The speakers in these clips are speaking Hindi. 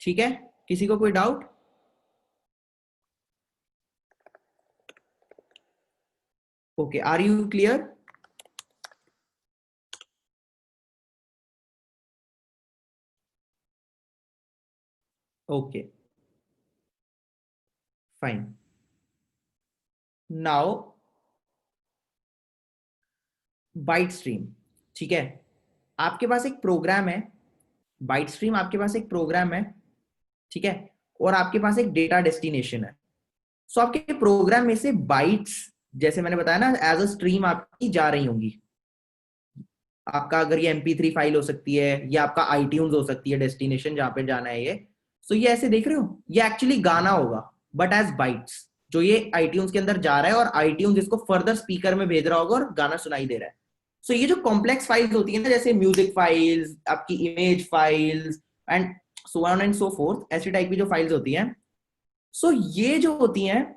ठीक है, किसी को कोई doubt? Okay, are you clear? Okay, fine. Now byte stream, ठीक है, आपके पास एक प्रोग्राम है, बाइट स्ट्रीम आपके पास एक प्रोग्राम है, ठीक है, और आपके पास एक डेटा डेस्टिनेशन है। सो आपके प्रोग्राम में से बाइट्स, जैसे मैंने बताया ना, एज अ स्ट्रीम आपकी जा रही होंगी। आपका अगर ये MP3 फाइल हो सकती है, या आपका iTunes हो सकती है डेस्टिनेशन जहां पे जाना है ये। सो ये ऐसे देख रहे हो, ये एक्चुअली गाना होगा बट एज बाइट्स, जो ये iTunes के अंदर जा रहा है और iTunes इसको फर्दर स्पीकर में भेज रहा होगा और गाना सुनाई दे रहा है। सो ये जो कॉम्प्लेक्स फाइल्स होती है ना, जैसे म्यूजिक फाइल्स, आपकी image files and so on and so fourth, ऐसी टाइप की जो फाइल्स होती हैं, सो ये जो होती हैं,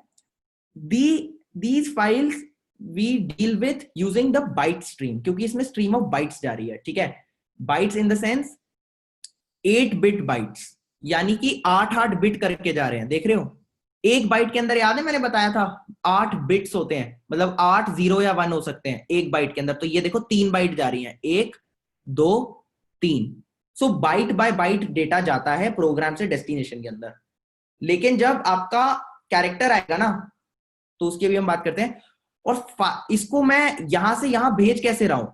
the these files we deal with using the byte stream, क्योंकि इसमें स्ट्रीम ऑफ बाइट्स जा रही है, ठीक है। Bytes in the sense 8 bit bytes, यानी कि 8 8 बिट करके जा रहे हैं, देख रहे हो। एक बाइट के अंदर, याद है मैंने बताया था, 8 बिट्स होते हैं, मतलब 8 0 या 1 हो सकते हैं एक बाइट के अंदर। तो ये देखो 3 बाइट जा रही हैं, 1 2 3। सो बाइट बाय बाइट डेटा जाता है प्रोग्राम से डेस्टिनेशन के अंदर। लेकिन जब आपका कैरेक्टर आएगा ना, तो उसकी भी हम बात करते हैं। और इसको मैं यहां से यहां भेज कैसे रहा हूं,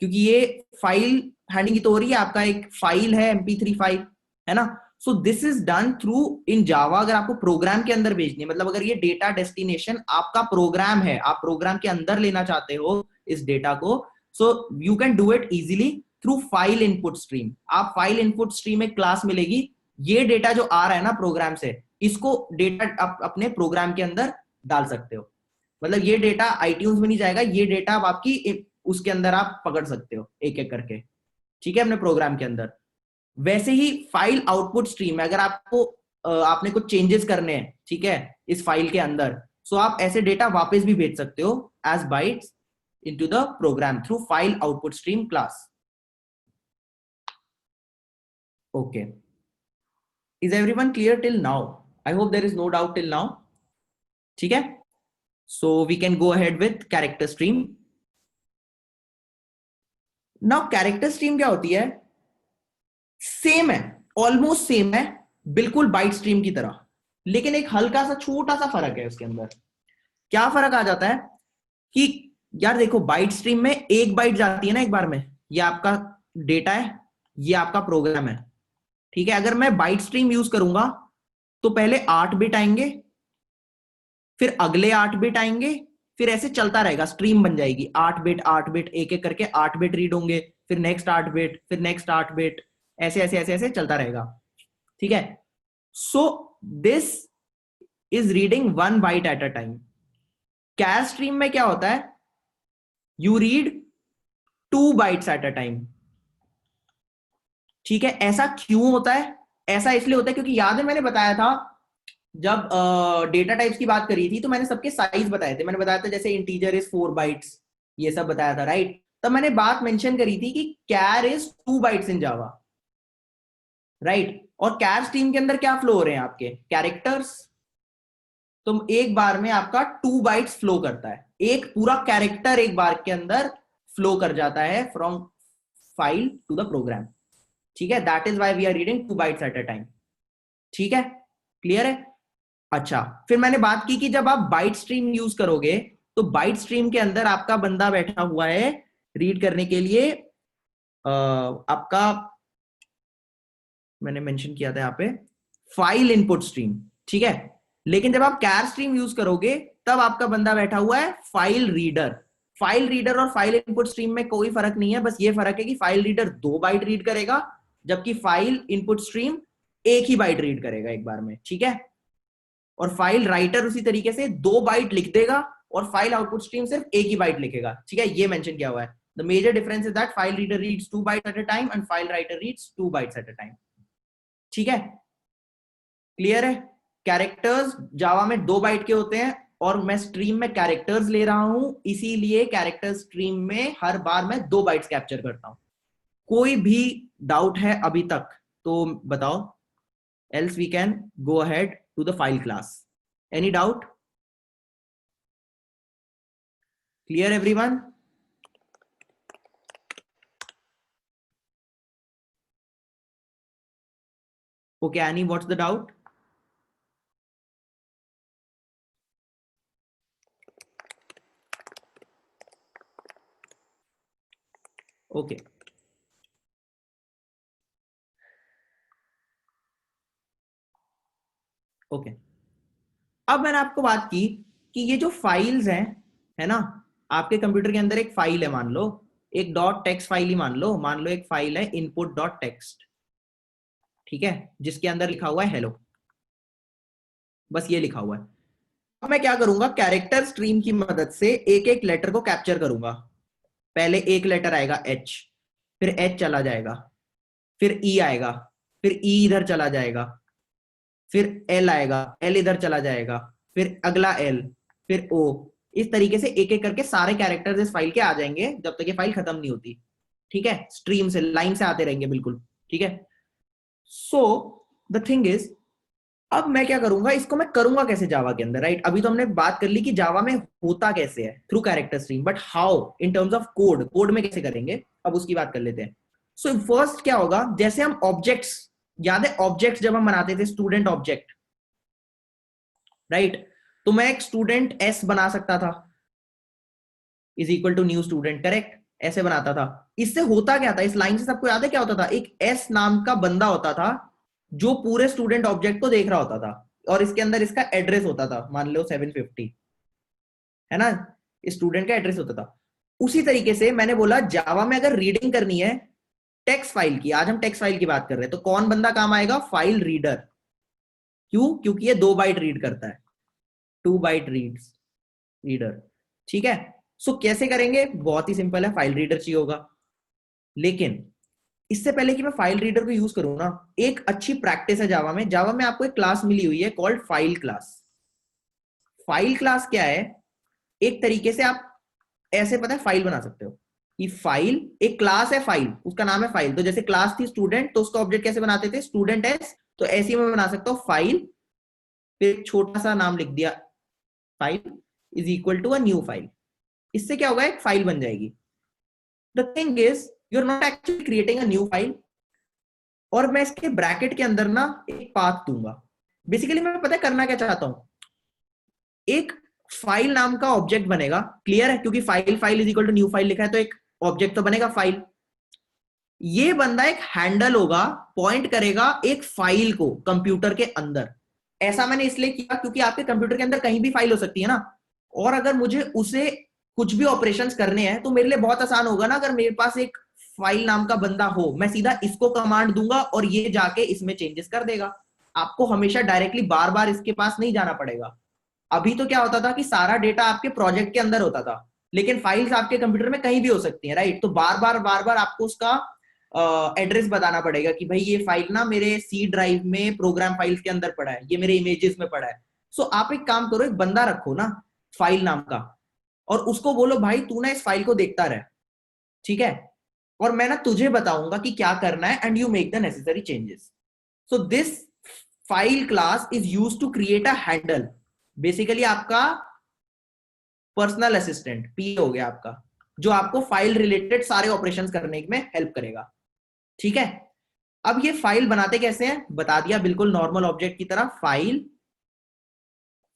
क्योंकि ये फाइल हैंडिंग की तो हो रही है, आपका एक फाइल है MP3 फाइल, है ना। So this is done through in Java. अगर आपको प्रोग्राम के अंदर भेजनी है, मतलब अगर ये डेटा डेस्टिनेशन आपका प्रोग्राम है, आप प्रोग्राम के अंदर लेना चाहते हो इस डेटा को, सो you can do it easily through file input stream. आप फाइल इनपुट स्ट्रीम एक क्लास मिलेगी, ये डेटा जो आ रहा है ना प्रोग्राम से, इसको डेटा आप अपने प्रोग्राम के अंदर डाल सकते हो। मतलब ये डेटा iTunes में नहीं जाएगा, ये डेटा आप आपकी उसके अंदर आप पकड़ सकते हो एक एक करके, ठीक है, अपने प्रोग्राम के अंदर। वैसे ही फाइल आउटपुट स्ट्रीम में अगर आपको आपने कुछ चेंजेस करने हैं, ठीक है, इस फाइल के अंदर, सो आप ऐसे डेटा वापस भी भेज सकते हो as bytes into the program through file output stream class. Okay, is everyone clear till now? I hope there is no doubt till now, ठीक है। So we can go ahead with character stream. Now character stream क्या होती है? सेम है, ऑलमोस्ट सेम है, बिल्कुल बाइट स्ट्रीम की तरह, लेकिन एक हल्का सा छोटा सा फर्क है उसके अंदर। क्या फर्क आ जाता है कि यार देखो, बाइट स्ट्रीम में एक बाइट जाती है ना एक बार में, ये आपका डेटा है, ये आपका प्रोग्राम है, ठीक है। अगर मैं बाइट स्ट्रीम यूज करूंगा तो पहले 8 बिट आएंगे, फिर अगले 8 बिट आएंगे, फिर ऐसे चलता रहेगा, स्ट्रीम बन जाएगी 8 बिट 8 बिट, एक एक करके 8 बिट रीड होंगे, फिर नेक्स्ट 8 बिट, फिर नेक्स्ट 8 बिट, ऐसे ऐसे ऐसे ऐसे चलता रहेगा, ठीक है। So this is reading 1 byte at a time. Char stream में क्या होता है? You read 2 bytes at a time, ठीक है। ऐसा क्यों होता है? ऐसा इसलिए होता है क्योंकि याद है मैंने बताया था, जब डेटा टाइप्स की बात करी थी तो मैंने सबके साइज बताए थे। मैंने बताया था जैसे इंटीजर इज 4 बाइट्स, ये सब बताया था, राइट। तब मैंने बात मेंशन करी थी कि char is 2 bytes in Java, right. और कैर स्ट्रीम के अंदर क्या फ्लो हो रहे हैं? आपके कैरेक्टर्स। तो एक बार में आपका 2 बाइट्स फ्लो करता है, एक पूरा कैरेक्टर एक बार के अंदर फ्लो कर जाता है from file to the program, ठीक है। That is why we are reading 2 bytes at a time, ठीक है, क्लियर है। अच्छा, फिर मैंने बात की कि जब आप बाइट स्ट्रीम यूज करोगे, तो बाइट स्ट्रीम के अंदर आपका बंदा बैठा हुआ है रीड करने के लिए, आपका मैंने मेंशन किया था यहाँ पे फाइल इनपुट स्ट्रीम, ठीक है। लेकिन जब आप कैर स्ट्रीम यूज करोगे, तब आपका बंदा बैठा हुआ है फाइल रीडर। फाइल रीडर और फाइल इनपुट स्ट्रीम में कोई फर्क नहीं है, बस ये फर्क है कि फाइल रीडर 2 बाइट रीड करेगा, जबकि फाइल इनपुट स्ट्रीम एक ही बाइट रीड करेगा एक बार में, ठीक है। और फाइल राइटर उसी तरीके से 2 बाइट लिख देगा, और फाइल आउटपुट स्ट्रीम सिर्फ एक ही बाइट लिखेगा, ठीक है। ये मेंशन किया हुआ है। The major difference is that file reader reads 2 byte at a time and file writer reads 2 bytes at a time, ठीक है, क्लियर है। कैरेक्टर्स जावा में 2 बाइट के होते हैं, और मैं स्ट्रीम में कैरेक्टर्स ले रहा हूं, इसीलिए कैरेक्टर स्ट्रीम में हर बार मैं 2 बाइट्स कैप्चर करता हूं। कोई भी डाउट है अभी तक तो बताओ। else we can go ahead to the file class. Any doubt? Clear everyone? Okay, Annie, what's the doubt? Okay. Okay. अब मैंने आपको बात की कि ये जो फाइल्स हैं, है ना, आपके कंप्यूटर के अंदर एक फाइल है, मान लो एक डॉट टेक्स्ट फाइल ही मान लो एक फाइल है इनपुट डॉट टेक्स्ट, ठीक है, जिसके अंदर लिखा हुआ है हेलो, बस ये लिखा हुआ है। अब मैं क्या करूंगा, कैरेक्टर स्ट्रीम की मदद से एक एक लेटर को कैप्चर करूंगा। पहले एक लेटर आएगा एच, फिर एच चला जाएगा, फिर ई आएगा, फिर ई इधर चला जाएगा, फिर एल आएगा, एल इधर चला जाएगा, फिर अगला एल, फिर ओ। इस तरीके से एक एक करके सारे कैरेक्टर्स इस फाइल के आ जाएंगे जब तक ये फाइल खत्म नहीं होती, ठीक है, स्ट्रीम से, लाइन से आते रहेंगे बिल्कुल, ठीक है। सो द थिंग इज, अब मैं क्या करूंगा, इसको मैं करूंगा कैसे जावा के अंदर, राइट। अभी तो हमने बात कर ली कि जावा में होता कैसे है, through character stream, but how in terms of code, code में कैसे करेंगे, अब उसकी बात कर लेते हैं। सो फर्स्ट क्या होगा, जैसे हम ऑब्जेक्ट्स, याद है ऑब्जेक्ट्स जब हम बनाते थे, स्टूडेंट ऑब्जेक्ट, राइट, तो मैं एक स्टूडेंट एस बना सकता था, is equal to new student, correct, ऐसे बनाता था। इससे होता क्या था, इस लाइन से सबको याद है क्या होता था, एक एस नाम का बंदा होता था जो पूरे स्टूडेंट ऑब्जेक्ट को देख रहा होता था, और इसके अंदर इसका एड्रेस होता था, मान लो 750, है ना, स्टूडेंट का एड्रेस होता था। उसी तरीके से मैंने बोला जावा में अगर रीडिंग करनी है टेक्स्ट फाइल की, आज हम टेक्स्ट फाइल की बात कर रहे हैं, तो कौन बंदा काम आएगा, फाइल रीडर। क्यों, क्योंकि ये 2 बाइट रीड करता है, 2 बाइट रीड्स, रीडर, ठीक है। सो कैसे करेंगे, बहुत ही सिंपल है, फाइल रीडर चाहिए होगा। लेकिन इससे पहले कि मैं फाइल रीडर को यूज करूं ना, एक अच्छी प्रैक्टिस है जावा में, जावा में आपको एक क्लास मिली हुई है called file class. File class क्या है, एक तरीके से आप ऐसे पता है फाइल बना सकते हो कि फाइल एक क्लास है, फाइल उसका नाम है फाइल। तो जैसे क्लास थी स्टूडेंट, तो उसका ऑब्जेक्ट कैसे बनाते थे, स्टूडेंट एस, तो ऐसे ही मैं बना सकता हूं फाइल, फिर छोटा सा नाम लिख दिया, file is equal to a new file. इससे क्या होगा, एक फाइल बन जाएगी। The thing is you are not actually creating a new file, और मैं इसके ब्रैकेट के अंदर ना एक पाथ दूंगा। बेसिकली मैं पता है करना क्या चाहता हूं, एक फाइल नाम का ऑब्जेक्ट बनेगा, क्लियर है, क्योंकि file file is equal to new file लिखा है, तो एक ऑब्जेक्ट तो बनेगा फाइल। ये बंदा एक हैंडल होगा, पॉइंट करेगा एक फाइल को कंप्यूटर के अंदर। ऐसा मैंने इसलिए किया क्योंकि आपके कंप्यूटर के अंदर कहीं भी फाइल हो सकती है ना, और अगर मुझे उसे कुछ भी ऑपरेशंस करने हैं तो मेरे लिए बहुत आसान होगा ना, अगर मेरे पास एक फाइल नाम का बंदा हो, मैं सीधा इसको कमांड दूंगा और ये जाके इसमें चेंजेस कर देगा। आपको हमेशा डायरेक्टली बार बार इसके पास नहीं जाना पड़ेगा। अभी तो क्या होता था कि सारा डेटा आपके प्रोजेक्ट के अंदर होता था, लेकिन फाइल्स आपके कंप्यूटर में कहीं भी हो सकती हैं, राइट। तो बार बार आपको उसका एड्रेस बताना पड़ेगा कि भाई ये फाइल ना मेरे सी ड्राइव में प्रोग्राम फाइल्स के अंदर पड़ा है, ये मेरे इमेजेस में पड़ा है। सो आप एक काम करो, एक बंदा रखो ना फाइल नाम का, और उसको बोलो भाई तू ना इस फाइल को देखता रहे, ठीक है, और मैं ना तुझे बताऊंगा कि क्या करना है, and you make the necessary changes. So this file class is use to create a handle, basically आपका पर्सनल असिस्टेंट, पी हो गया आपका, जो आपको फाइल रिलेटेड सारे ऑपरेशंस करने में हेल्प करेगा, ठीक है। अब ये फाइल बनाते कैसे हैं, बता दिया, बिल्कुल नॉर्मल ऑब्जेक्ट की तरह, फाइल,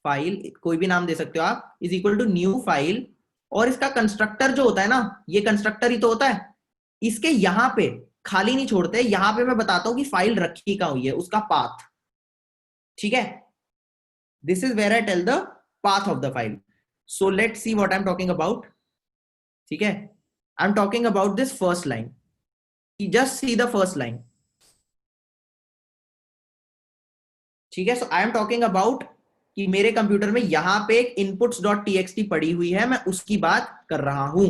फाइल कोई भी नाम दे सकते हो आप, is equal to new file, और इसका कंस्ट्रक्टर जो होता है ना, ये कंस्ट्रक्टर ही तो होता है, इसके यहां पे खाली नहीं छोड़ते, यहां पे मैं बताता हूं कि फाइल रखी कहां हुई है, उसका पाथ, ठीक है। This is where I tell the path of the file. So let's see what I am talking about, ठीक है। I am talking about this first line, just see the first line, ठीक है। So I am talking about कि मेरे कंप्यूटर में यहां पे एक inputs.txt पड़ी हुई है, मैं उसकी बात कर रहा हूं,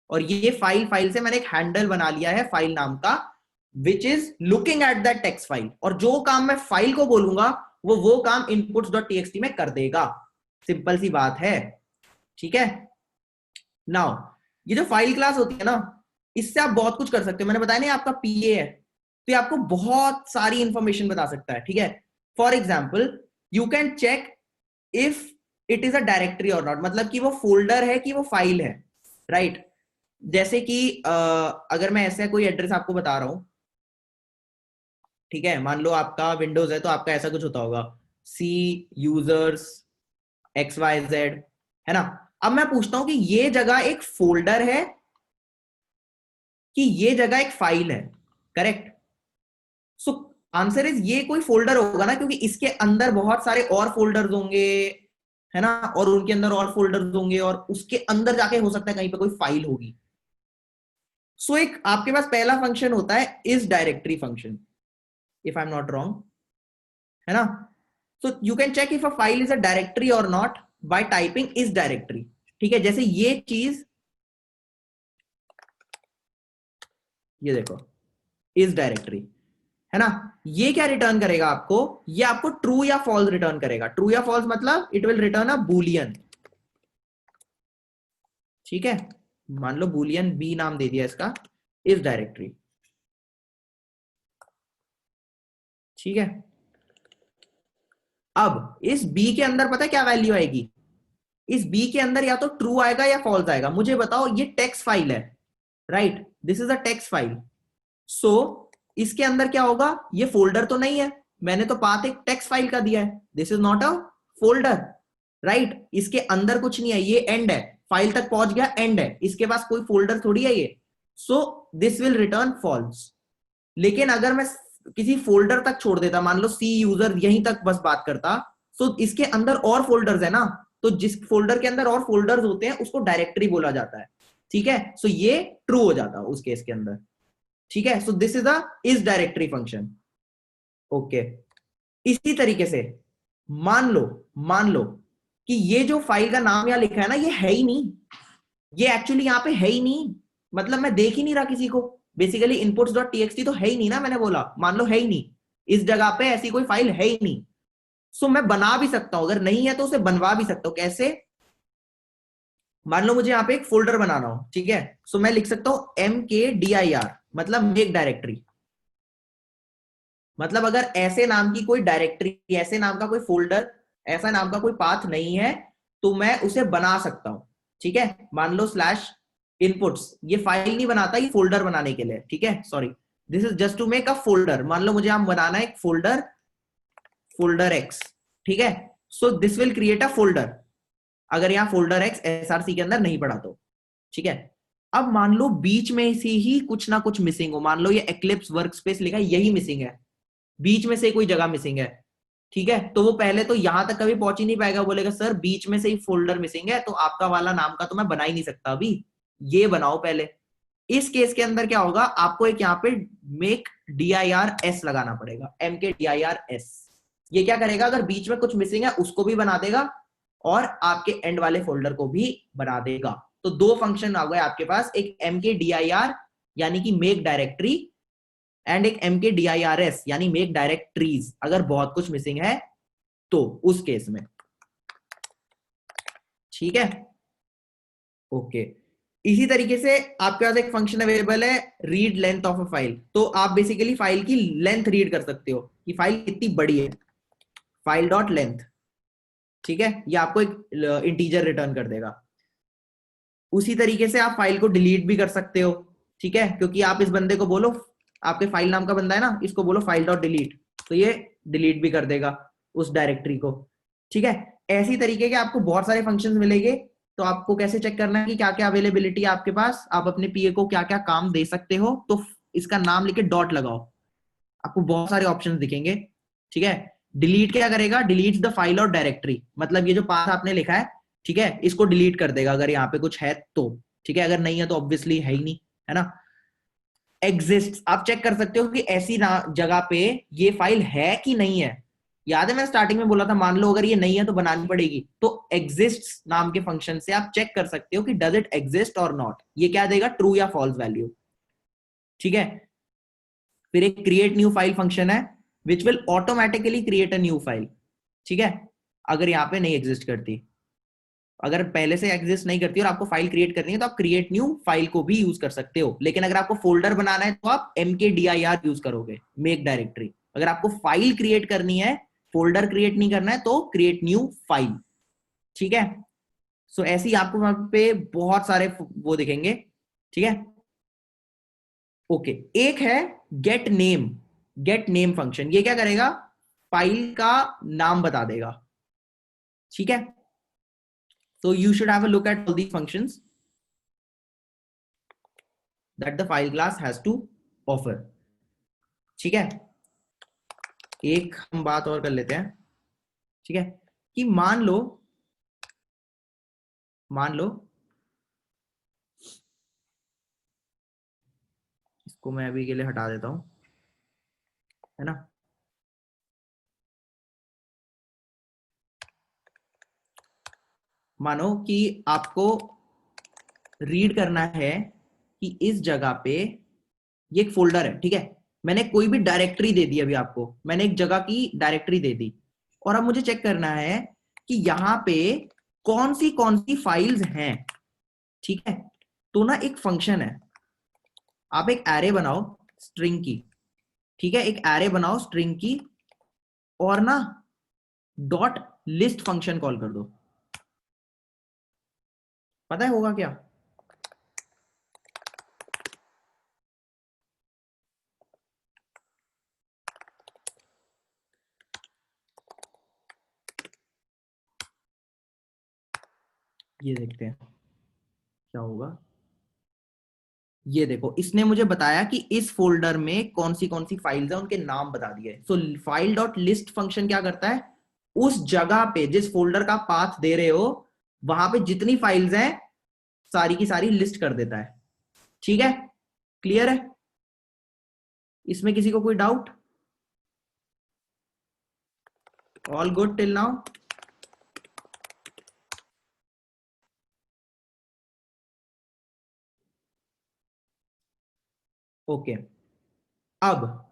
और ये फाइल से मैंने एक हैंडल बना लिया है फाइल नाम का, which is looking at that text file, और जो काम मैं फाइल को बोलूंगा वो काम inputs.txt में कर देगा। सिंपल सी बात है, ठीक है। नाउ ये जो फाइल क्लास होती है ना, इससे आप बहुत कुछ कर सकते हो, मैंने बताया नहीं आपका पीए है, तो ये आपको बहुत सारी इंफॉर्मेशन बता सकता है, ठीक है। For example you can check if it is a directory और नॉट, मतलब कि वो फोल्डर है कि वो फाइल है, राइट। जैसे कि अगर मैं ऐसा कोई एड्रेस आपको बता रहा हूं, ठीक है, मान लो आपका विंडोज है तो आपका ऐसा कुछ होता होगा, सी यूजर्स XYZ, है ना। अब मैं पूछता हूं कि ये जगह एक फोल्डर है कि ये जगह एक फाइल है, करेक्ट। सो आंसर इज ये कोई फोल्डर होगा ना, क्योंकि इसके अंदर बहुत सारे और फोल्डर्स होंगे, है ना, और उनके अंदर और फोल्डर्स होंगे, और उसके अंदर जाके हो सकता है कहीं पे कोई फाइल होगी। सो एक आपके पास पहला फंक्शन होता है is directory function, if I am not wrong, है ना। So you can check if a file is a directory और not by typing is directory, ठीक है। जैसे ये चीज, ये देखो, इज डायरेक्टरी, है ना। ये क्या रिटर्न करेगा आपको, ये आपको ट्रू या फॉल्स रिटर्न करेगा। ट्रू या फॉल्स मतलब it will return a Boolean, ठीक है। मान लो बूलियन बी नाम दे दिया इसका, इज डायरेक्टरी, ठीक है। अब इस बी के अंदर पता है क्या वैल्यू आएगी, इस बी के अंदर या तो ट्रू आएगा या फॉल्स आएगा। मुझे बताओ, ये टेक्स्ट फाइल है, right, this is a text file. So इसके अंदर क्या होगा, ये फोल्डर तो नहीं है, मैंने तो पाथ एक टेक्स्ट फाइल का दिया है, this is not a folder, right. इसके अंदर कुछ नहीं है, ये एंड है, फाइल तक पहुंच गया, एंड है, इसके पास कोई फोल्डर थोड़ी है ये। So this will return false. लेकिन अगर मैं किसी फोल्डर तक छोड़ देता, मान लो सी यूजर यहीं तक बस बात करता, तो इसके अंदर और फोल्डर्स है ना, तो जिस फोल्डर के अंदर और फोल्डर्स होते हैं उसको डायरेक्टरी बोला जाता है, ठीक है। सो ये ट्रू हो जाता उस केस के अंदर, ठीक है। So this is a is directory function, okay. इसी तरीके से मान लो मान लो कि ये जो फाइल का नाम यहां लिखा है ना, ये है ही नहीं, ये एक्चुअली यहां पे है ही नहीं, मतलब मैं देख ही नहीं रहा किसी को। बेसिकली inputs.txt तो है ही नहीं ना, मैंने बोला मान लो है ही नहीं, इस जगह पे ऐसी कोई फाइल है ही नहीं। सो मैं बना भी सकता हूं, अगर नहीं है तो उसे बनवा भी सकता हूं। कैसे, मान लो मुझे यहाँ पे एक फोल्डर बनाना हो, ठीक है। सो मैं लिख सकता हूं MKDIR, मतलब मेक डायरेक्टरी। मतलब अगर ऐसे नाम की कोई डायरेक्टरी, ऐसे नाम का कोई फोल्डर, ऐसा नाम का कोई पाथ नहीं है, तो मैं उसे बना सकता हूं, ठीक है। मान लो स्लैश इनपुट्स, ये फाइल नहीं बनाता, ये फोल्डर बनाने के लिए, ठीक है, sorry, this is just to make a folder. मान लो मुझे यहाँ बनाना है एक फोल्डर, फोल्डर एक्स, ठीक है। So this will create a folder, अगर यहाँ फोल्डर एक्स SRC के अंदर नहीं पड़ा तो, ठीक है। अब मान लो बीच में से ही कुछ ना कुछ मिसिंग हो, मान लो ये एक्लिप्स वर्कस्पेस लिखा है, यही मिसिंग है, बीच में से कोई जगह मिसिंग है, ठीक है। तो वो पहले तो यहां तक कभी पहुंच ही नहीं पाएगा, बोलेगा सर बीच में से ही फोल्डर मिसिंग है, तो आपका वाला नाम का तो मैं बना ही नहीं सकता अभी, ये बनाओ पहले। इस केस के अंदर क्या होगा, आपको एक यहाँ पे मेक DIRS लगाना पड़ेगा, MKDIRS। ये क्या करेगा, अगर बीच में कुछ मिसिंग है उसको भी बना देगा और आपके एंड वाले फोल्डर को भी बना देगा। तो दो फंक्शन आ गए आपके पास, एक MKDIR यानी कि मेक डायरेक्टरी, एंड एक MKDIRS यानी मेक डायरेक्टरीज, अगर बहुत कुछ मिसिंग है तो उस केस में, ठीक है, ओके। इसी तरीके से आपके पास एक फंक्शन अवेलेबल है read length of a file. तो आप बेसिकली फाइल की लेंथ रीड कर सकते हो कि फाइल कितनी बड़ी है, फाइल डॉट लेंथ, ठीक है। ये आपको एक इंटीजर रिटर्न कर देगा। उसी तरीके से आप फाइल को डिलीट भी कर सकते हो, ठीक है, क्योंकि आप इस बंदे को बोलो, आपके फाइल नाम का बंदा है ना, इसको बोलो फाइल डॉट डिलीट, तो ये डिलीट भी कर देगा उस डायरेक्टरी को, ठीक है। ऐसी तरीके के आपको बहुत सारे फंक्शंस मिलेंगे। तो आपको कैसे चेक करना है कि क्या क्या अवेलेबिलिटी है आपके पास, आप अपने पीए को क्या क्या काम दे सकते हो, तो इसका नाम लिखे डॉट लगाओ, आपको बहुत सारे ऑप्शंस दिखेंगे, ठीक है। डिलीट क्या करेगा, डिलीट द फाइल और डायरेक्टरी, मतलब ये जो पाथ आपने लिखा है, ठीक है, इसको डिलीट कर देगा अगर यहाँ पे कुछ है तो, ठीक है, अगर नहीं है तो ऑब्वियसली है ही नहीं, है ना। एग्जिस्ट, आप चेक कर सकते हो कि ऐसी जगह पे ये फाइल है कि नहीं है। याद है मैं स्टार्टिंग में बोला था, मान लो अगर ये नहीं है तो बनानी पड़ेगी, तो एग्जिस्ट नाम के फंक्शन से आप चेक कर सकते हो कि डज इट एग्जिस्ट और नॉट, ये क्या देगा, ट्रू या फॉल्स वैल्यू, ठीक है। फिर एक क्रिएट न्यू फाइल फंक्शन है which will automatically create a new file, ठीक है, अगर यहां पे नहीं एग्जिस्ट करती। अगर पहले से एग्जिस्ट नहीं करती और आपको फाइल क्रिएट करनी है तो आप क्रिएट न्यू फाइल को भी यूज कर सकते हो, लेकिन अगर आपको फोल्डर बनाना है तो आप mkdir यूज करोगे, मेक डायरेक्टरी। अगर आपको फाइल क्रिएट करनी है, फोल्डर क्रिएट नहीं करना है, तो क्रिएट न्यू फाइल। ठीक है, सो ऐसे ही आपको वहां पे बहुत सारे वो दिखेंगे। ठीक है, ओके। एक है gate name. Gate name function, ये क्या करेगा, फाइल का नाम बता देगा। ठीक है, so you should have a look at all these functions that the file class has to offer। ठीक है, एक हम बात और कर लेते हैं। ठीक है, कि मान लो इसको मैं अभी के लिए हटा देता हूं, है ना। मानो कि आपको रीड करना है कि इस जगह पे ये एक फोल्डर है। ठीक है, मैंने कोई भी डायरेक्टरी दे दी, अभी आपको मैंने एक जगह की डायरेक्टरी दे दी, और अब मुझे चेक करना है कि यहां पे कौन सी फाइल्स हैं। ठीक है, तो ना एक फंक्शन है, आप एक एरे बनाओ स्ट्रिंग की। ठीक है, एक एरे बनाओ स्ट्रिंग की, और ना डॉट लिस्ट फंक्शन कॉल कर दो। पता है होगा क्या? ये देखते हैं क्या होगा। ये देखो, इसने मुझे बताया कि इस फोल्डर में कौन सी फाइल्स है, उनके नाम बता दिए। सो फाइल डॉट लिस्ट फंक्शन क्या करता है, उस जगह पे जिस फोल्डर का पाथ दे रहे हो वहां पे जितनी फाइल्स हैं सारी की सारी लिस्ट कर देता है। ठीक है, क्लियर है? इसमें किसी को कोई doubt? All good till now? Okay, अब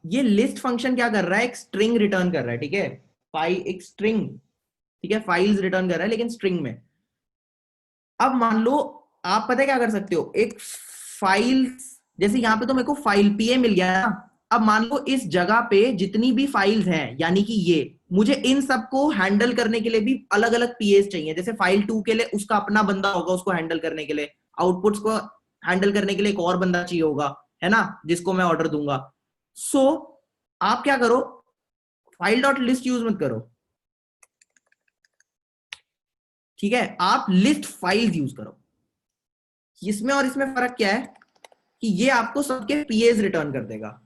ये लिस्ट फंक्शन क्या कर रहा है, एक स्ट्रिंग रिटर्न कर रहा है। ठीक है, फाइल एक स्ट्रिंग, ठीक है, फाइल्स रिटर्न कर रहा है लेकिन स्ट्रिंग में। अब मान लो आप पता है क्या कर सकते हो, एक फाइल, जैसे यहां पे तो मेरे को फाइल पीए मिल गया ना। अब मान लो इस जगह पे जितनी भी फाइल्स हैं, यानी कि ये, मुझे इन सबको हैंडल करने के लिए भी अलग अलग पीएस चाहिए। जैसे फाइल 2 के लिए उसका अपना बंदा होगा उसको हैंडल करने के लिए, आउटपुट्स को हैंडल करने के लिए एक और बंदा चाहिए होगा, है ना, जिसको मैं ऑर्डर दूंगा। सो आप क्या करो, फाइल डॉट लिस्ट यूज मत करो। ठीक है, आप लिस्ट फाइल्स यूज करो। इसमें और इसमें फर्क क्या है कि ये आपको सबके पीएस रिटर्न कर देगा।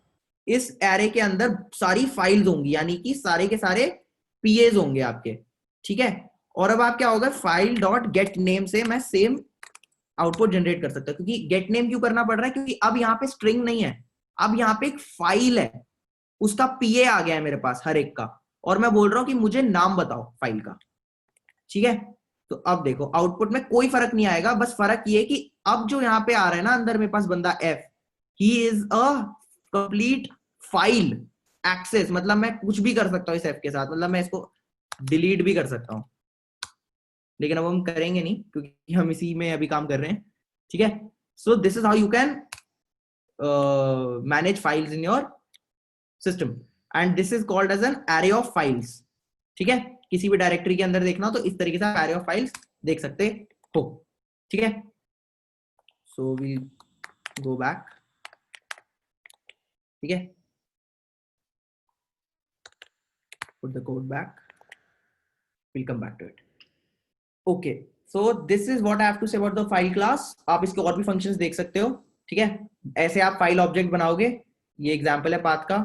इस एरे के अंदर सारी फाइल्स होंगी, यानी कि सारे के सारे पीएस होंगे आपके। ठीक है, और अब आप क्या होगा, फाइल डॉट गेट नेम से मैं सेम आउटपुट जनरेट कर सकता हूं। क्योंकि गेट नेम क्यों करना पड़ रहा है, क्योंकि अब यहाँ पे स्ट्रिंग नहीं है, अब यहाँ पे एक फाइल है, उसका पीए आ गया है मेरे पास हर एक का, और मैं बोल रहा हूं कि मुझे नाम बताओ फाइल का। ठीक है, तो अब देखो आउटपुट में कोई फर्क नहीं आएगा, बस फर्क ये कि अब जो यहाँ पे आ रहा है ना अंदर मेरे पास बंदा F, he is a complete file access, मतलब मैं कुछ भी कर सकता हूँ इस एफ के साथ, मतलब मैं इसको डिलीट भी कर सकता हूँ, लेकिन अब हम करेंगे नहीं क्योंकि हम इसी में अभी काम कर रहे हैं। ठीक है, so this is how you can manage files in your system, and this is called as an array of files. ठीक है, किसी भी डायरेक्टरी के अंदर देखना हो तो इस तरीके से एरे ऑफ फाइल्स देख सकते हो। ठीक है, सो वी गो बैक। ठीक है, put the code back, we'll come back to it। okay, so this is what I have to say about the file class। आप इसके और भी फंक्शंस देख सकते हो। ठीक है, ऐसे आप फाइल ऑब्जेक्ट बनाओगे, ये एग्जांपल है पाथ का।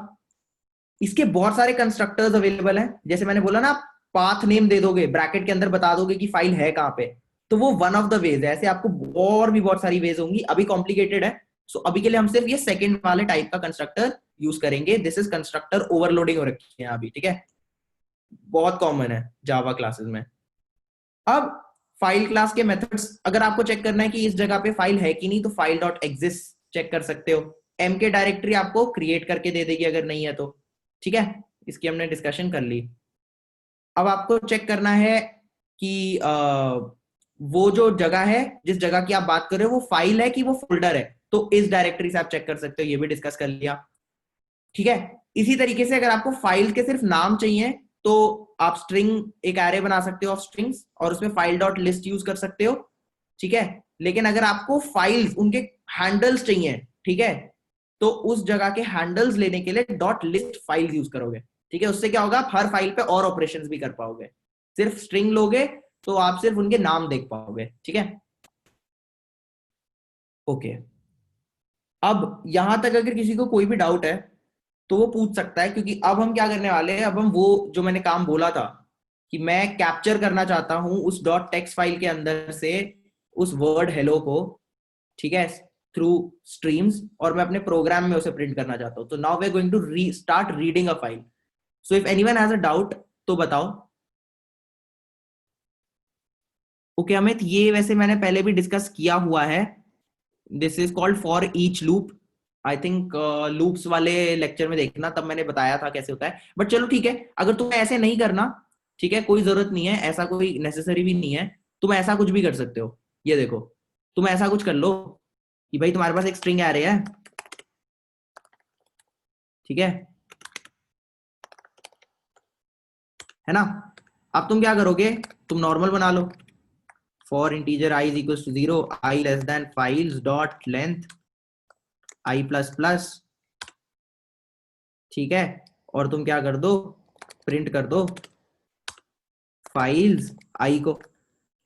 इसके बहुत सारे कंस्ट्रक्टर्स अवेलेबल हैं, जैसे मैंने बोला ना, पाथ नेम दे दोगे, ब्रैकेट के अंदर बता दोगे कि फाइल है कहां पे, तो वो वन ऑफ द वेज है। ऐसे आपको और भी बहुत सारी वेज होंगी, अभी कॉम्प्लिकेटेड है। सो अभी के लिए हम सिर्फ ये सेकंड वाले टाइप का कंस्ट्रक्टर यूज करेंगे। दिस इज कंस्ट्रक्टर ओवरलोडिंग हो रखी है अभी। ठीक है, बहुत कॉमन है जावा क्लासेस में। अब फाइल क्लास के मेथड्स, अगर आपको चेक करना है कि इस जगह पे फाइल है कि नहीं, तो फाइल डॉट एग्जिस्ट चेक कर सकते हो। एमके डायरेक्टरी आपको क्रिएट करके दे देगी अगर नहीं है तो। ठीक है, इसकी हमने डिस्कशन कर ली। अब आपको चेक करना है कि वो जो जगह है, जिस जगह की आप बात कर रहे हो, वो फाइल है कि वो फोल्डर है, तो इस डायरेक्टरी से आप चेक कर सकते हो। ये भी डिस्कस कर लिया, ठीक है। इसी तरीके से अगर आपको फाइल के सिर्फ नाम चाहिए तो आप स्ट्रिंग, एक एरे बना सकते हो ऑफ स्ट्रिंग्स, और उसमें फाइल डॉट लिस्ट यूज कर सकते हो, ठीक है। लेकिन अगर आपको फाइल्स, उनके हैंडल्स चाहिए, ठीक है, तो उस जगह के हैंडल्स लेने के लिए डॉट लिस्ट फाइल यूज करोगे, ठीक है। उससे क्या होगा, आप हर फाइल पे और ऑपरेशंस भी कर पाओगे। सिर्फ स्ट्रिंग लोगे तो आप सिर्फ उनके नाम देख पाओगे, ठीक है। ओके, अब यहां तक अगर किसी को कोई भी डाउट है तो वो पूछ सकता है, क्योंकि अब हम क्या करने वाले हैं, अब हम वो जो मैंने काम बोला था कि मैं कैप्चर करना चाहता हूं उस डॉट टेक्स्ट फाइल के अंदर से उस वर्ड हेलो को, ठीक है, थ्रू स्ट्रीम्स, और मैं अपने प्रोग्राम में उसे प्रिंट करना चाहता हूं। तो now we are going to start reading a file. So if anyone has a doubt तो बताओ। ओके अमित, ये वैसे मैंने पहले भी डिस्कस किया हुआ है। This is called for each loop. I think loops वाले लेक्चर में देखना, तब मैंने बताया था कैसे होता है। बट चलो ठीक है, अगर तुम्हें ऐसे नहीं करना, ठीक है, कोई जरूरत नहीं है, ऐसा कोई नेसेसरी भी नहीं है, तुम ऐसा कुछ भी कर सकते हो। ये देखो, तुम ऐसा कुछ कर लो कि भाई तुम्हारे पास एक स्ट्रिंग आ रही है, ठीक है ना। अब तुम क्या करोगे, तुम नॉर्मल बना लो, for integer i is equal to 0, i less than files dot length i plus plus, ठीक है। और तुम क्या कर दो, प्रिंट कर दो फाइल्स आई को,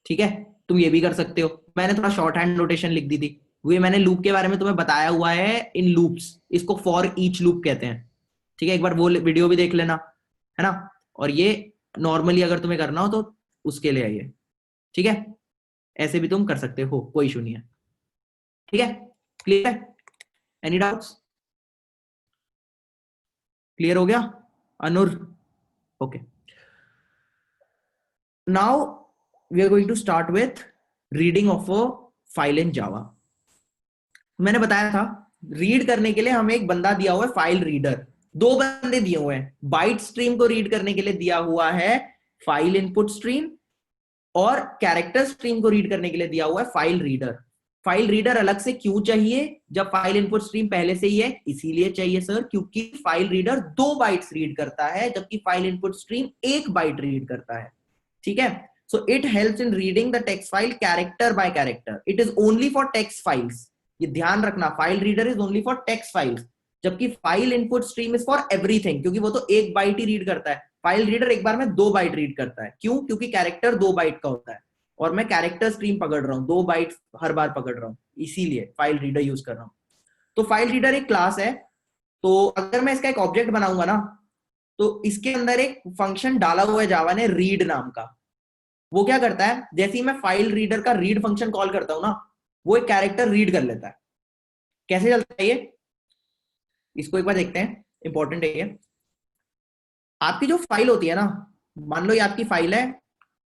ठीक है। तुम ये भी कर सकते हो, मैंने थोड़ा शॉर्ट हैंड नोटेशन लिख दी थी। ये मैंने लूप के बारे में तुम्हें बताया हुआ है इन लूप्स, इसको फॉर ईच लूप कहते हैं, ठीक है। एक बार वो वीडियो भी देख लेना, है ना। और ये नॉर्मली अगर तुम्हें करना हो तो उसके लिए आइए, ठीक है। ऐसे भी तुम कर सकते हो, कोई इशू नहीं है, ठीक है। क्लियर है, एनी डाउट्स? क्लियर हो गया Anur? Okay, now we are going to start with reading of a file in Java. मैंने बताया था, रीड करने के लिए हमें एक बंदा दिया हुआ है, फाइल रीडर। दो बंदे दिए हुए हैं, बाइट स्ट्रीम को रीड करने के लिए दिया हुआ है फाइल इनपुट स्ट्रीम, और कैरेक्टर स्ट्रीम को रीड करने के लिए दिया हुआ है फाइल रीडर। फाइल रीडर अलग से क्यों चाहिए, जब फाइल इनपुट स्ट्रीम पहले से ही है? इसीलिए चाहिए सर, क्योंकि फाइल रीडर 2 बाइट्स रीड करता है, जबकि file input stream 1 byte read करता है, ठीक है। So it helps in reading the text file character by character. It is only for text files, ये ध्यान रखना, file reader is only for text files, जबकि file input stream is for everything, क्योंकि वो तो 1 बाइट ही रीड करता है। फाइल रीडर एक बार में 2 बाइट रीड करता है। क्यों? क्योंकि कैरेक्टर 2 बाइट का होता है, और मैं कैरेक्टर स्ट्रीम पकड़ रहा हूं, 2 बाइट हर बार पकड़ रहा हूं, इसीलिए फाइल रीडर यूज कर रहा हूं। तो फाइल रीडर एक क्लास है। तो अगर मैं इसका एक ऑब्जेक्ट बनाऊंगा ना, तो इसके अंदर एक फंक्शन डाला हुआ है जावा ने, रीड नाम का। वो क्या करता है, जैसे ही मैं फाइल रीडर का रीड फंक्शन कॉल करता हूं ना, वो एक कैरेक्टर रीड कर लेता है। कैसे चलता है ये, इसको एक बार देखते हैं, इंपॉर्टेंट है ये। आपकी जो फाइल होती है ना, मान लो ये आपकी फाइल है,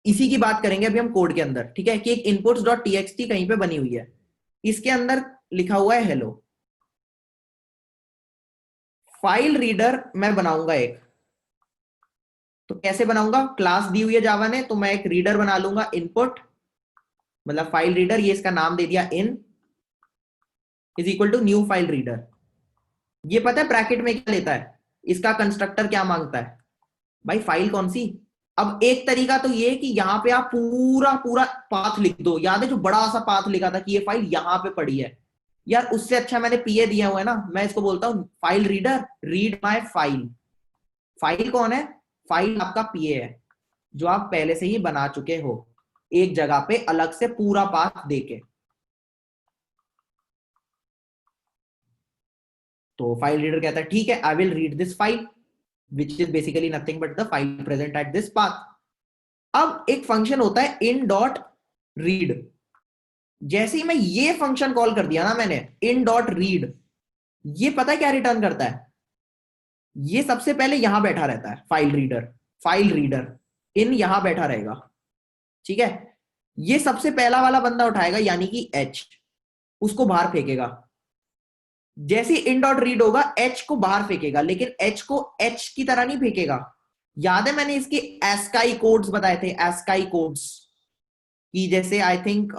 इसी की बात करेंगे अभी हम कोड के अंदर, ठीक है, कि एक inputs डॉट टीएक्सटी कहीं पे बनी हुई है, इसके अंदर लिखा हुआ है हेलो। फाइल रीडर मैं बनाऊंगा एक, तो कैसे बनाऊंगा, क्लास दी हुई है जावा ने, तो मैं एक रीडर बना लूंगा इनपुट, मतलब फाइल रीडर, ये इसका नाम दे दिया in, is equal to new file reader. ये पता है ब्रैकेट में क्या लेता है, इसका कंस्ट्रक्टर क्या मांगता है, भाई फाइल कौन सी। अब एक तरीका तो ये कि यहां पे आप पूरा पूरा पाथ लिख दो, याद है जो बड़ा सा पाथ लिखा था कि ये फाइल यहां पे पड़ी है, यार उससे अच्छा मैंने पीए दिया हुआ है ना, मैं इसको बोलता हूं file reader read my file. File कौन है, फाइल आपका पीए है, जो आप पहले से ही बना चुके हो एक जगह पे अलग से पूरा पाथ देके। तो फाइल रीडर कहता है ठीक है, I will read this file, which is basically nothing but the file present at this path. अब एक फंक्शन होता है इन डॉट रीड। जैसे ही मैं ये फंक्शन कॉल कर दिया ना मैंने, इन डॉट रीड, ये पता है क्या रिटर्न करता है, ये सबसे पहले यहां बैठा रहता है फाइल रीडर, फाइल रीडर इन यहां बैठा रहेगा, ठीक है। ये सबसे पहला वाला बंदा उठाएगा, यानी कि एच, उसको बाहर फेंकेगा। जैसे इन डॉट रीड होगा, एच को बाहर फेंकेगा, लेकिन एच को एच की तरह नहीं फेंकेगा, याद है मैंने इसके एस्काई कोड्स बताए थे, एस्काई कोड्स कि जैसे आई थिंक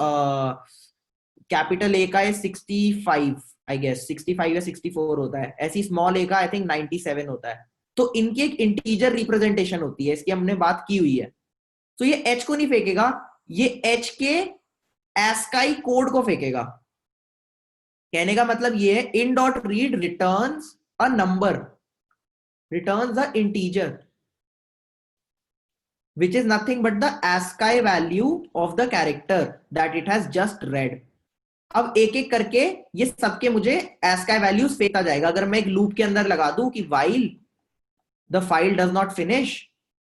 कैपिटल ए का है 65, आई गेस 65 या 64 होता है, ऐसी स्मॉल ए का आई थिंक 97 होता है। तो इनकी एक इंटीजर रिप्रेजेंटेशन होती है, इसकी हमने बात की हुई है। तो ये एच को नहीं फेंकेगा, ये एच के एस्काई कोड को फेंकेगा। कहने का मतलब ये है इन dot read returns a number, returns a integer which is nothing but the ASCII value of the character that it has just read। अब एक एक करके ये सबके मुझे ASCII values फेंकता जाएगा। अगर मैं एक लूप के अंदर लगा दूं कि while the file does not finish,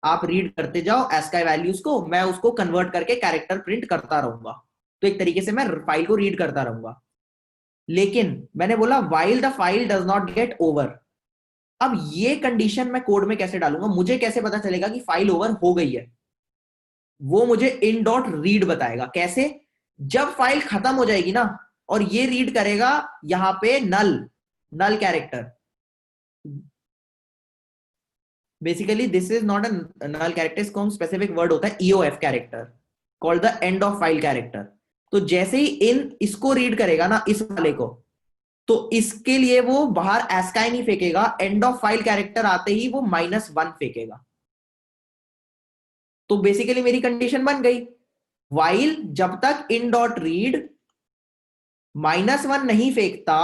आप रीड करते जाओ ASCII values को, मैं उसको कन्वर्ट करके कैरेक्टर प्रिंट करता रहूंगा। तो एक तरीके से मैं फाइल को रीड करता रहूंगा। लेकिन मैंने बोला while the file does not get over, अब ये कंडीशन मैं कोड में कैसे डालूंगा, मुझे कैसे पता चलेगा कि फाइल ओवर हो गई है? वो मुझे इन डॉट रीड बताएगा। कैसे? जब फाइल खत्म हो जाएगी ना और ये रीड करेगा यहां पे null, null character. Basically this is not a null character, इसको हम स्पेसिफिक वर्ड होता है EOF character called the end of file character. तो जैसे ही इन इसको रीड करेगा ना, इस वाले को, तो इसके लिए वो बाहर एस्काई नहीं फेंकेगा, एंड ऑफ फाइल कैरेक्टर आते ही वो -1 फेंकेगा। तो बेसिकली मेरी कंडीशन बन गई, वाइल जब तक इन डॉट रीड -1 नहीं फेंकता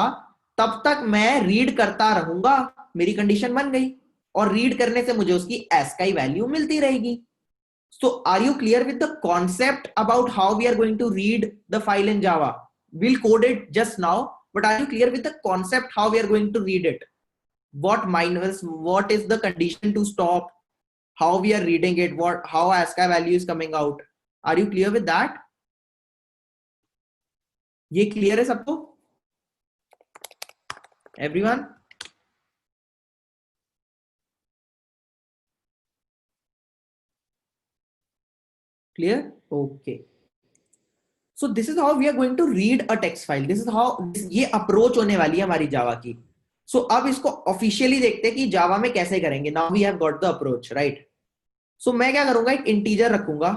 तब तक मैं रीड करता रहूंगा। मेरी कंडीशन बन गई, और रीड करने से मुझे उसकी एस्काई वैल्यू मिलती रहेगी। So are you clear with the concept about how we are going to read the file in Java? We'll code it just now, but are you clear with the concept how we are going to read it? What is the condition to stop? How we are reading it? How ASCII value is coming out? Are you clear with that? ये clear है सबको? Everyone? Clear? Okay. So this is how we are going to read a text file. This is how ये अप्रोच होने वाली है हमारी जावा की। सो अब इसको ऑफिशियली देखते हैं कि जावा में कैसे करेंगे। Now we have got the approach, right? So मैं क्या करूंगा, एक इंटीजर रखूंगा,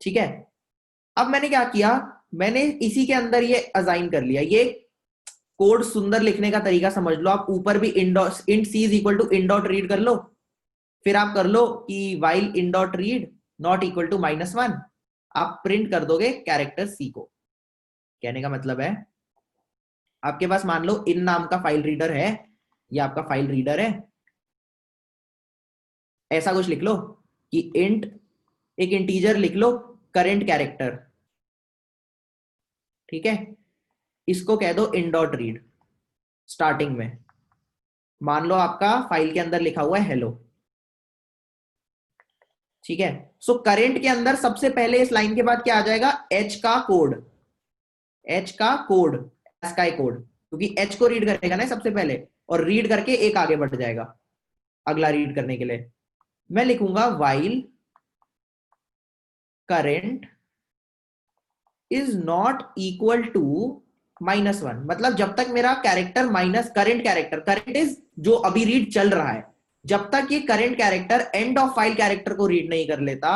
ठीक है। अब मैंने क्या किया, मैंने इसी के अंदर ये असाइन कर लिया। ये कोड सुंदर लिखने का तरीका समझ लो आप, ऊपर भी int c is equal to in dot read कर लो, फिर आप कर लो कि while in dot read not equal to -1, आप प्रिंट कर दोगे कैरेक्टर सी को। कहने का मतलब है आपके पास मान लो इन नाम का फाइल रीडर है, ये आपका फाइल रीडर है, ऐसा कुछ लिख लो कि इंट, एक इंटीजर लिख लो करंट कैरेक्टर, ठीक है। इसको कह दो इन डॉट रीड स्टार्टिंग में। मान लो आपका फाइल के अंदर लिखा हुआ है हेलो, ठीक है। सो करंट के अंदर सबसे पहले इस लाइन के बाद क्या आ जाएगा, एच का कोड, एच का कोड, एस्काई कोड, क्योंकि एच को रीड करेगा ना सबसे पहले, और रीड करके एक आगे बढ़ जाएगा अगला रीड करने के लिए। मैं लिखूंगा while current is not equal to -1, मतलब जब तक मेरा character minus current character, current is जो अभी रीड चल रहा है, जब तक ये current character end of file character को रीड नहीं कर लेता।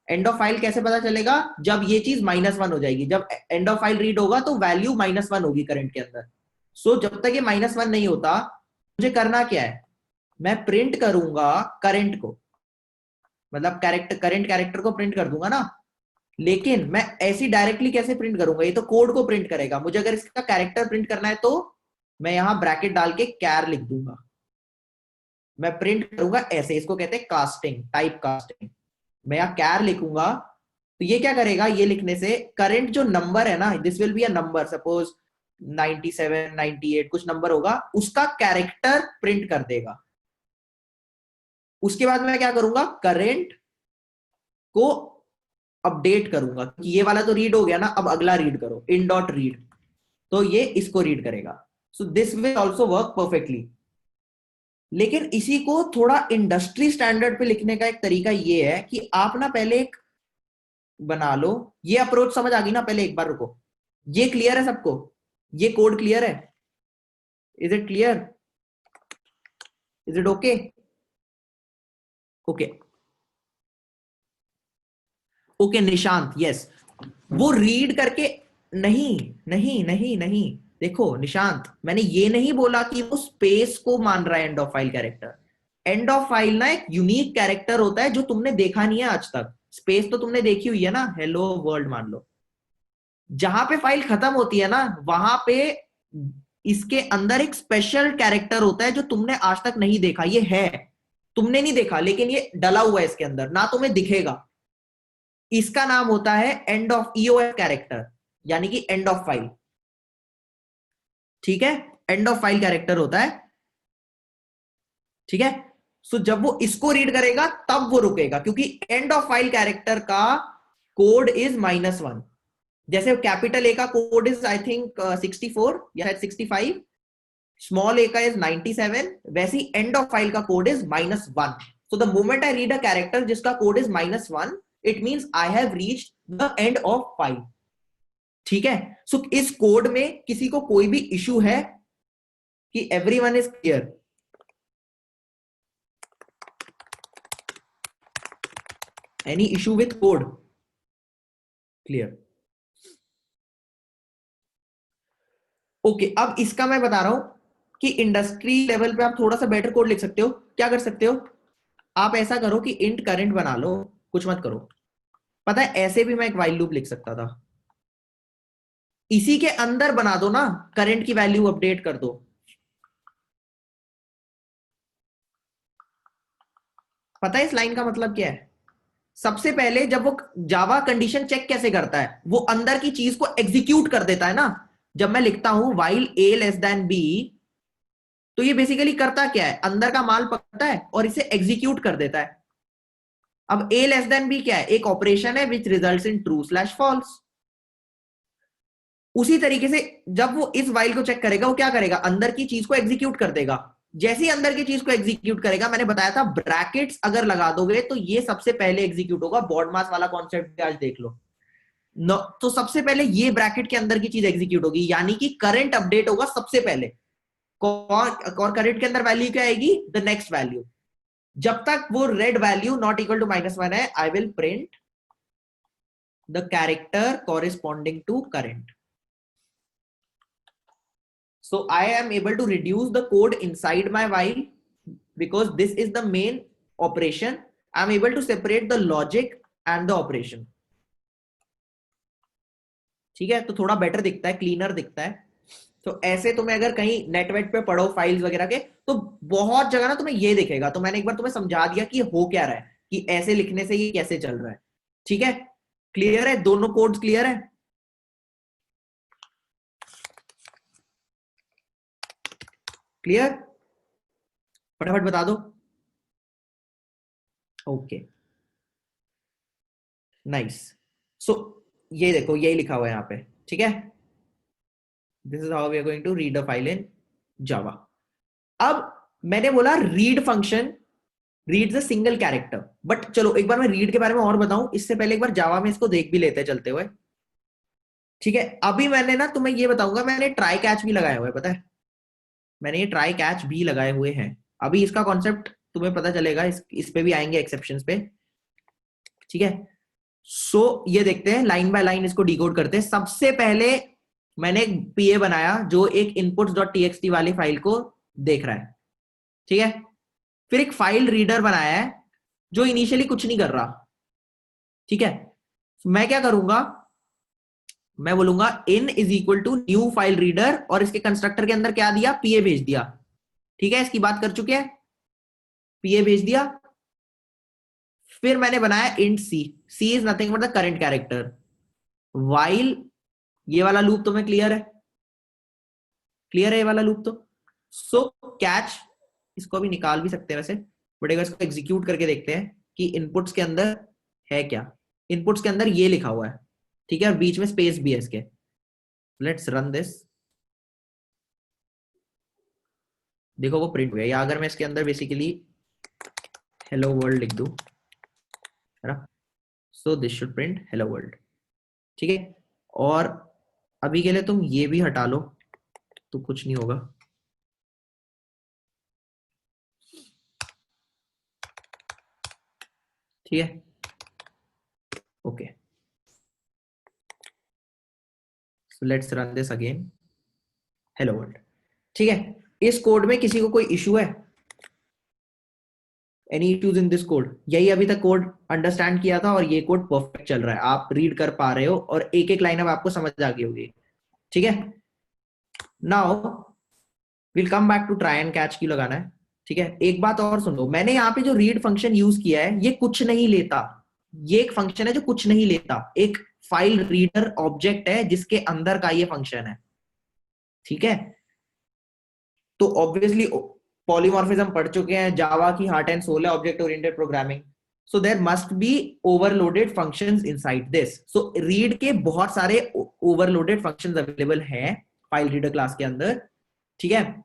एंड ऑफ फाइल कैसे पता चलेगा, जब ये चीज -1 हो जाएगी, जब एंड ऑफ फाइल रीड होगा तो वैल्यू -1 होगी करंट के अंदर। सो जब तक ये -1 नहीं होता, मुझे करना क्या है, मैं प्रिंट करूंगा करंट को, मतलब करंट कैरेक्टर को प्रिंट कर दूंगा ना। लेकिन मैं ऐसी डायरेक्टली कैसे प्रिंट करूंगा, ये तो कोड को प्रिंट करेगा। मुझे अगर इसका कैरेक्टर प्रिंट करना है तो मैं यहां ब्रैकेट डाल के कैर लिख दूंगा, मैं प्रिंट करूंगा ऐसे, इसको कहते हैं कास्टिंग, टाइप कास्टिंग। मैं यहां कैर लिखूंगा, तो ये क्या करेगा, ये लिखने से करंट जो नंबर है ना, this will be a number, suppose 97 98 कुछ नंबर होगा, उसका कैरेक्टर प्रिंट कर देगा। उसके बाद मैं क्या करूंगा, करंट को अपडेट करूंगा कि ये वाला तो रीड हो गया ना, अब अगला रीड करो, इन डॉट रीड, तो ये इसको रीड करेगा। सो this will also work perfectly. लेकिन इसी को थोड़ा इंडस्ट्री स्टैंडर्ड पे लिखने का एक तरीका ये है कि आप ना पहले एक बना लो, ये अप्रोच समझ आ गई ना, पहले एक बार रुको, ये क्लियर है सबको, ये कोड क्लियर है, is it clear, is it okay? Okay, okay Nishant, yes. वो रीड करके, नहीं नहीं नहीं नहीं, देखो निशांत, मैंने ये नहीं बोला कि वो स्पेस को मान रहा है and of file character. End of file ना एक यूनिक कैरेक्टर होता है जो तुमने देखा नहीं है आज तक। स्पेस तो तुमने देखी हुई है ना, हेलो वर्ल्ड मान लो। जहां पे फाइल खत्म होती है ना, वहां पे इसके अंदर एक स्पेशल कैरेक्टर होता है जो तुमने आज तक नहीं देखा। ये है, तुमने नहीं देखा, लेकिन ये डला हुआ है इसके अंदर, ना तुम्हें दिखेगा। इसका नाम होता है एंड ऑफ ईओएफ कैरेक्टर, यानी कि एंड ऑफ फाइल। ठीक है, एंड ऑफ फाइल कैरेक्टर होता है। ठीक है, सो जब वो इसको रीड करेगा तब वो रुकेगा, क्योंकि एंड ऑफ फाइल कैरेक्टर का कोड इज -1। जैसे कैपिटल ए का कोड इज आई थिंक 64 या 65, स्मॉल ए का इज 97, वैसे ही एंड ऑफ फाइल का code is -1। So the moment I read a character जिसका code is -1, it means I have reached the end of file. ठीक है, सो इस कोड में किसी को कोई भी इशू है कि everyone is clear? Any issue with code? Clear? Okay, अब इसका मैं बता रहा हूं कि इंडस्ट्री लेवल पे आप थोड़ा सा बेटर कोड लिख सकते हो। क्या कर सकते हो? आप ऐसा करो कि इंट करंट बना लो, कुछ मत करो। पता है, ऐसे भी मैं एक व्हाइल लूप लिख सकता था। इसी के अंदर बना दो ना, करंट की वैल्यू अपडेट कर दो। पता है इस लाइन का मतलब क्या है? सबसे पहले जब वो जावा कंडीशन चेक कैसे करता है, वो अंदर की चीज को एग्जीक्यूट कर देता है ना। जब मैं लिखता हूं व्हाइल ए लेस देन बी, तो ये बेसिकली करता क्या है, अंदर का माल पकड़ता है और इसे एग्जीक्यूट कर देता है। अब ए लेस देन बी क्या है? एक ऑपरेशन है which results in true slash false. उसी तरीके से जब वो इस वाइल को चेक करेगा, वो क्या करेगा, अंदर की चीज को एग्जीक्यूट कर देगा। जैसे ही अंदर की चीज को एग्जीक्यूट करेगा, मैंने बताया था ब्रैकेट्स अगर लगा दोगे तो ये सबसे पहले एग्जीक्यूट होगा। बॉड मास वाला कॉन्सेप्ट आज देख लो। तो सबसे पहले ये ब्रैकेट के अंदर की चीज एग्जीक्यूट होगी, यानी कि करंट अपडेट होगा सबसे पहले। और करंट के अंदर वैल्यू क्या आएगी? The next value. जब तक वो read value not equal to -1 है, I will print the character corresponding to current. So I am able to reduce the code inside my while, because this is the main operation. I am able to separate the logic and the operation. ठीक है, तो थोड़ा बेटर दिखता है, क्लीनर दिखता है। तो ऐसे तुम्हें अगर कहीं नेटवेट पे पढ़ो फाइल्स वगैरह के, तो बहुत जगह ना तुम्हें ये दिखेगा। तो मैंने एक बार तुम्हें समझा दिया कि हो क्या रहा है, कि ऐसे लिखने से ये कैसे चल रहा है। ठीक है, क्लियर है? दोनों कोड्स क्लियर है? क्लियर? फटाफट बता दो। Okay, nice. सो ये देखो, यही लिखा हुआ है यहाँ पे। ठीक है, this is how we are going to read a file in Java. अब मैंने बोला read function reads a single character. But चलो एक बार मैं रीड के बारे में और बताऊं, इससे पहले एक बार जावा में इसको देख भी लेते हैं चलते हुए। ठीक है, अभी मैंने ना तुम्हें ये बताऊंगा, मैंने ट्राई कैच भी लगाया हुआ है, पता है? मैंने ये ट्राई कैच भी लगाए हुए हैं। अभी इसका कॉन्सेप्ट तुम्हें पता चलेगा, इस पे भी आएंगे एक्सेप्शंस पे। ठीक है, सो ये देखते हैं लाइन बाय लाइन, इसको डिकोड करते हैं। सबसे पहले मैंने एक पीए बनाया जो एक inputs.txt वाली फाइल को देख रहा है। ठीक है, फिर एक फाइल रीडर बनाया है जो इनिशियली कुछ नहीं कर रहा। ठीक है, मैं क्या करूंगा, मैं बोलूंगा in is equal to new file reader, और इसके कंस्ट्रक्टर के अंदर क्या दिया, पीए भेज दिया। ठीक है, इसकी बात कर चुके हैं, पीए भेज दिया। फिर मैंने बनाया int c. C is nothing but the current character. While, ये वाला लूप तुम्हें क्लियर है? क्लियर है ये वाला लूप तो? सो कैच, इसको भी निकाल भी सकते हैं वैसे, बट अगर इसको एग्जीक्यूट करके देखते हैं कि इनपुट्स के अंदर है क्या। इनपुट्स के अंदर ये लिखा हुआ है। ठीक है, और बीच में स्पेस भी है इसके। Let's run this. देखो वो प्रिंट हो गया। या अगर मैं इसके अंदर बेसिकली हेलो वर्ल्ड लिख दूं, है ना, so this should print hello world. ठीक है, और अभी के लिए तुम ये भी हटा लो तो कुछ नहीं होगा। ठीक है, okay. So let's run this again, hello world. ठीक है, इस कोड में किसी को कोई इशू है? Any issues in this code? यही अभी तक कोड अंडरस्टैंड किया था और ये कोड परफेक्ट चल रहा है, आप रीड कर पा रहे हो और एक एक लाइन अब आपको समझ आ गई होगी। ठीक है, now will come back to try and catch की लगाना है। ठीक है, एक बात और सुनो, मैंने यहाँ पे जो रीड फंक्शन यूज किया है ये कुछ नहीं लेता, ये एक फंक्शन है जो कुछ नहीं लेता, एक फाइल रीडर ऑब्जेक्ट है जिसके अंदर का ये फंक्शन है। ठीक है, तो ऑब्वियसली पॉलीमॉर्फिज्म पढ़ चुके हैं, जावा की हार्ट एंड सोल है object oriented programming, so there must be overloaded functions inside this. So read के बहुत सारे ओवरलोडेड फंक्शंस अवेलेबल हैं फाइल रीडर क्लास के अंदर। ठीक है,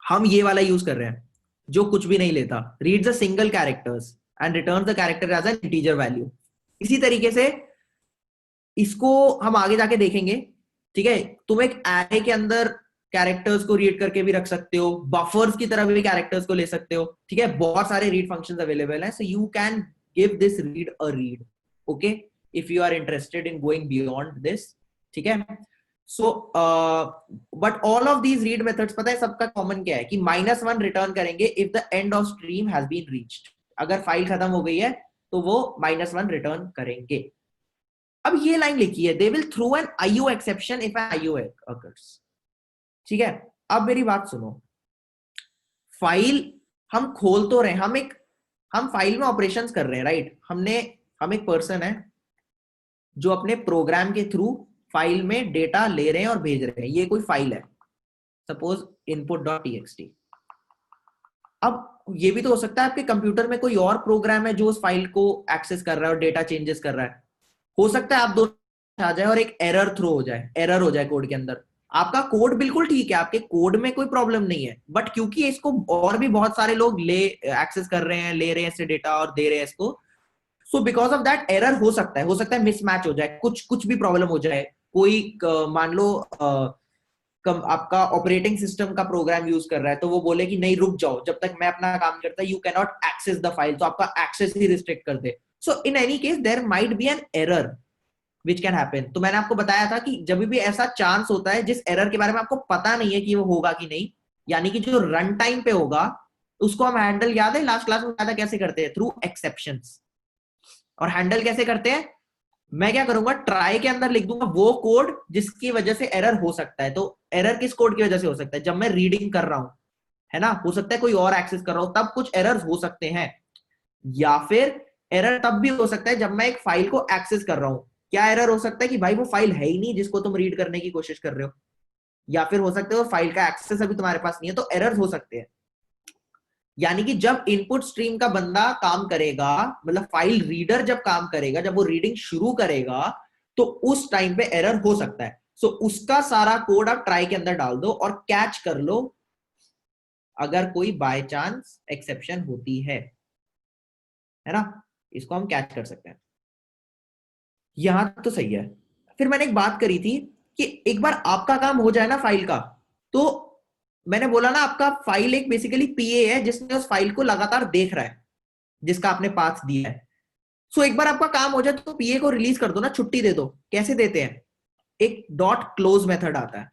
हम ये वाला यूज कर रहे हैं जो कुछ भी नहीं लेता, reads a single characters and returns the character as an integer value. इसी तरीके से इसको हम आगे जाके देखेंगे। ठीक है, तुम एक एरे के अंदर कैरेक्टर्स को रीड करके भी रख सकते हो, बफर्स की तरह भी कैरेक्टर्स को ले सकते हो। ठीक है, बहुत सारे रीड फंक्शंस अवेलेबल हैं, so you can give this read a read, okay, if you are interested in going beyond this. ठीक है, so but all of these read methods, पता है सबका कॉमन क्या है कि -1 रिटर्न करेंगे if the end of stream has been reached. अगर फाइल खत्म हो गई है तो वो -1 रिटर्न करेंगे। अब ये लाइन लिखी है, they will throw an IO exception if an IO occurs। ठीक है, अब मेरी बात सुनो, फाइल हम खोल तो रहे, हम फाइल में ऑपरेशंस कर रहे हैं, राइट? हम एक पर्सन है जो अपने प्रोग्राम के थ्रू फाइल में डेटा ले रहे हैं और भेज रहे हैं। ये कोई फाइल है, सपोज input.txt। अब ये भी तो हो सकता है आपके कंप्यूटर में कोई और प्रोग्राम है जो उस फाइल को एक्सेस कर रहा है और डेटा चेंजेस कर रहा है। हो सकता है आप दोनों आ जाए और एक एरर थ्रो हो जाए, एरर हो जाए कोड के अंदर। आपका कोड बिल्कुल ठीक है, आपके कोड में कोई प्रॉब्लम नहीं है, बट क्योंकि इसको और भी बहुत सारे लोग ले एक्सेस कर रहे हैं, ले रहे हैं इससे डेटा और दे रहे हैं इसको, so because of that error हो सकता है मिसमैच हो जाए, कुछ भी प्रॉब्लम हो जाए। कोई मान लो आपका ऑपरेटिंग सिस्टम का प्रोग्राम यूज कर रहा है तो वो बोले कि नहीं रुक जाओ, जब तक मैं अपना काम करता, you can not access the file, तो आपका एक्सेस ही रिस्ट्रिक्ट कर दे। So in any case there might be an error which can happen. तो मैंने आपको बताया था कि जब भी ऐसा चांस होता है जिस एरर के बारे में आपको पता नहीं है कि वो होगा कि नहीं, यानी कि जो रन टाइम पे होगा, उसको हम हैंडल, याद है लास्ट क्लास में बताया था कैसे करते हैं? Through exceptions. और हैंडल कैसे करते हैं? मैं क्या करूंगा, ट्राई के अंदर लिख दूंगा वो कोड जिसकी वजह से एरर हो सकता है। तो एरर किस कोड की वजह से हो सकता है? जब मैं रीडिंग कर रहा हूं, है ना, हो सकता है कोई और एक्सेस कर रहा हूं तब कुछ एरर्स हो सकते हैं, या फिर एरर तब भी हो सकता है जब मैं एक फाइल को एक्सेस कर रहा हूं। क्या एरर हो सकता है कि भाई वो फाइल है ही नहीं जिसको तुम रीड करने की कोशिश कर रहे हो, या फिर हो सकता है वो फाइल का एक्सेस अभी तुम्हारे पास नहीं है, तो एरर्स हो सकते हैं। यानी कि जब इनपुट स्ट्रीम का बंदा काम करेगा, मतलब फाइल रीडर जब काम करेगा, जब वो रीडिंग शुरू करेगा, तो उस टाइम पे एरर हो सकता है। सो उसका सारा कोड आप ट्राई के अंदर डाल दो और कैच कर लो अगर कोई बाय चांस एक्सेप्शन होती है ना, इसको हम कैच कर सकते हैं। यहां तो सही है। फिर मैंने एक बात करी थी कि एक बार आपका काम हो जाए ना फाइल का, तो मैंने बोला ना आपका फाइल एक बेसिकली पीए है जिसने उस फाइल को लगातार देख रहा है, जिसका आपने पाथ दिया है। सो एक बार आपका काम हो जाए तो पीए को रिलीज कर दो ना, छुट्टी दे दो। कैसे देते हैं? एक डॉट क्लोज मेथड आता है,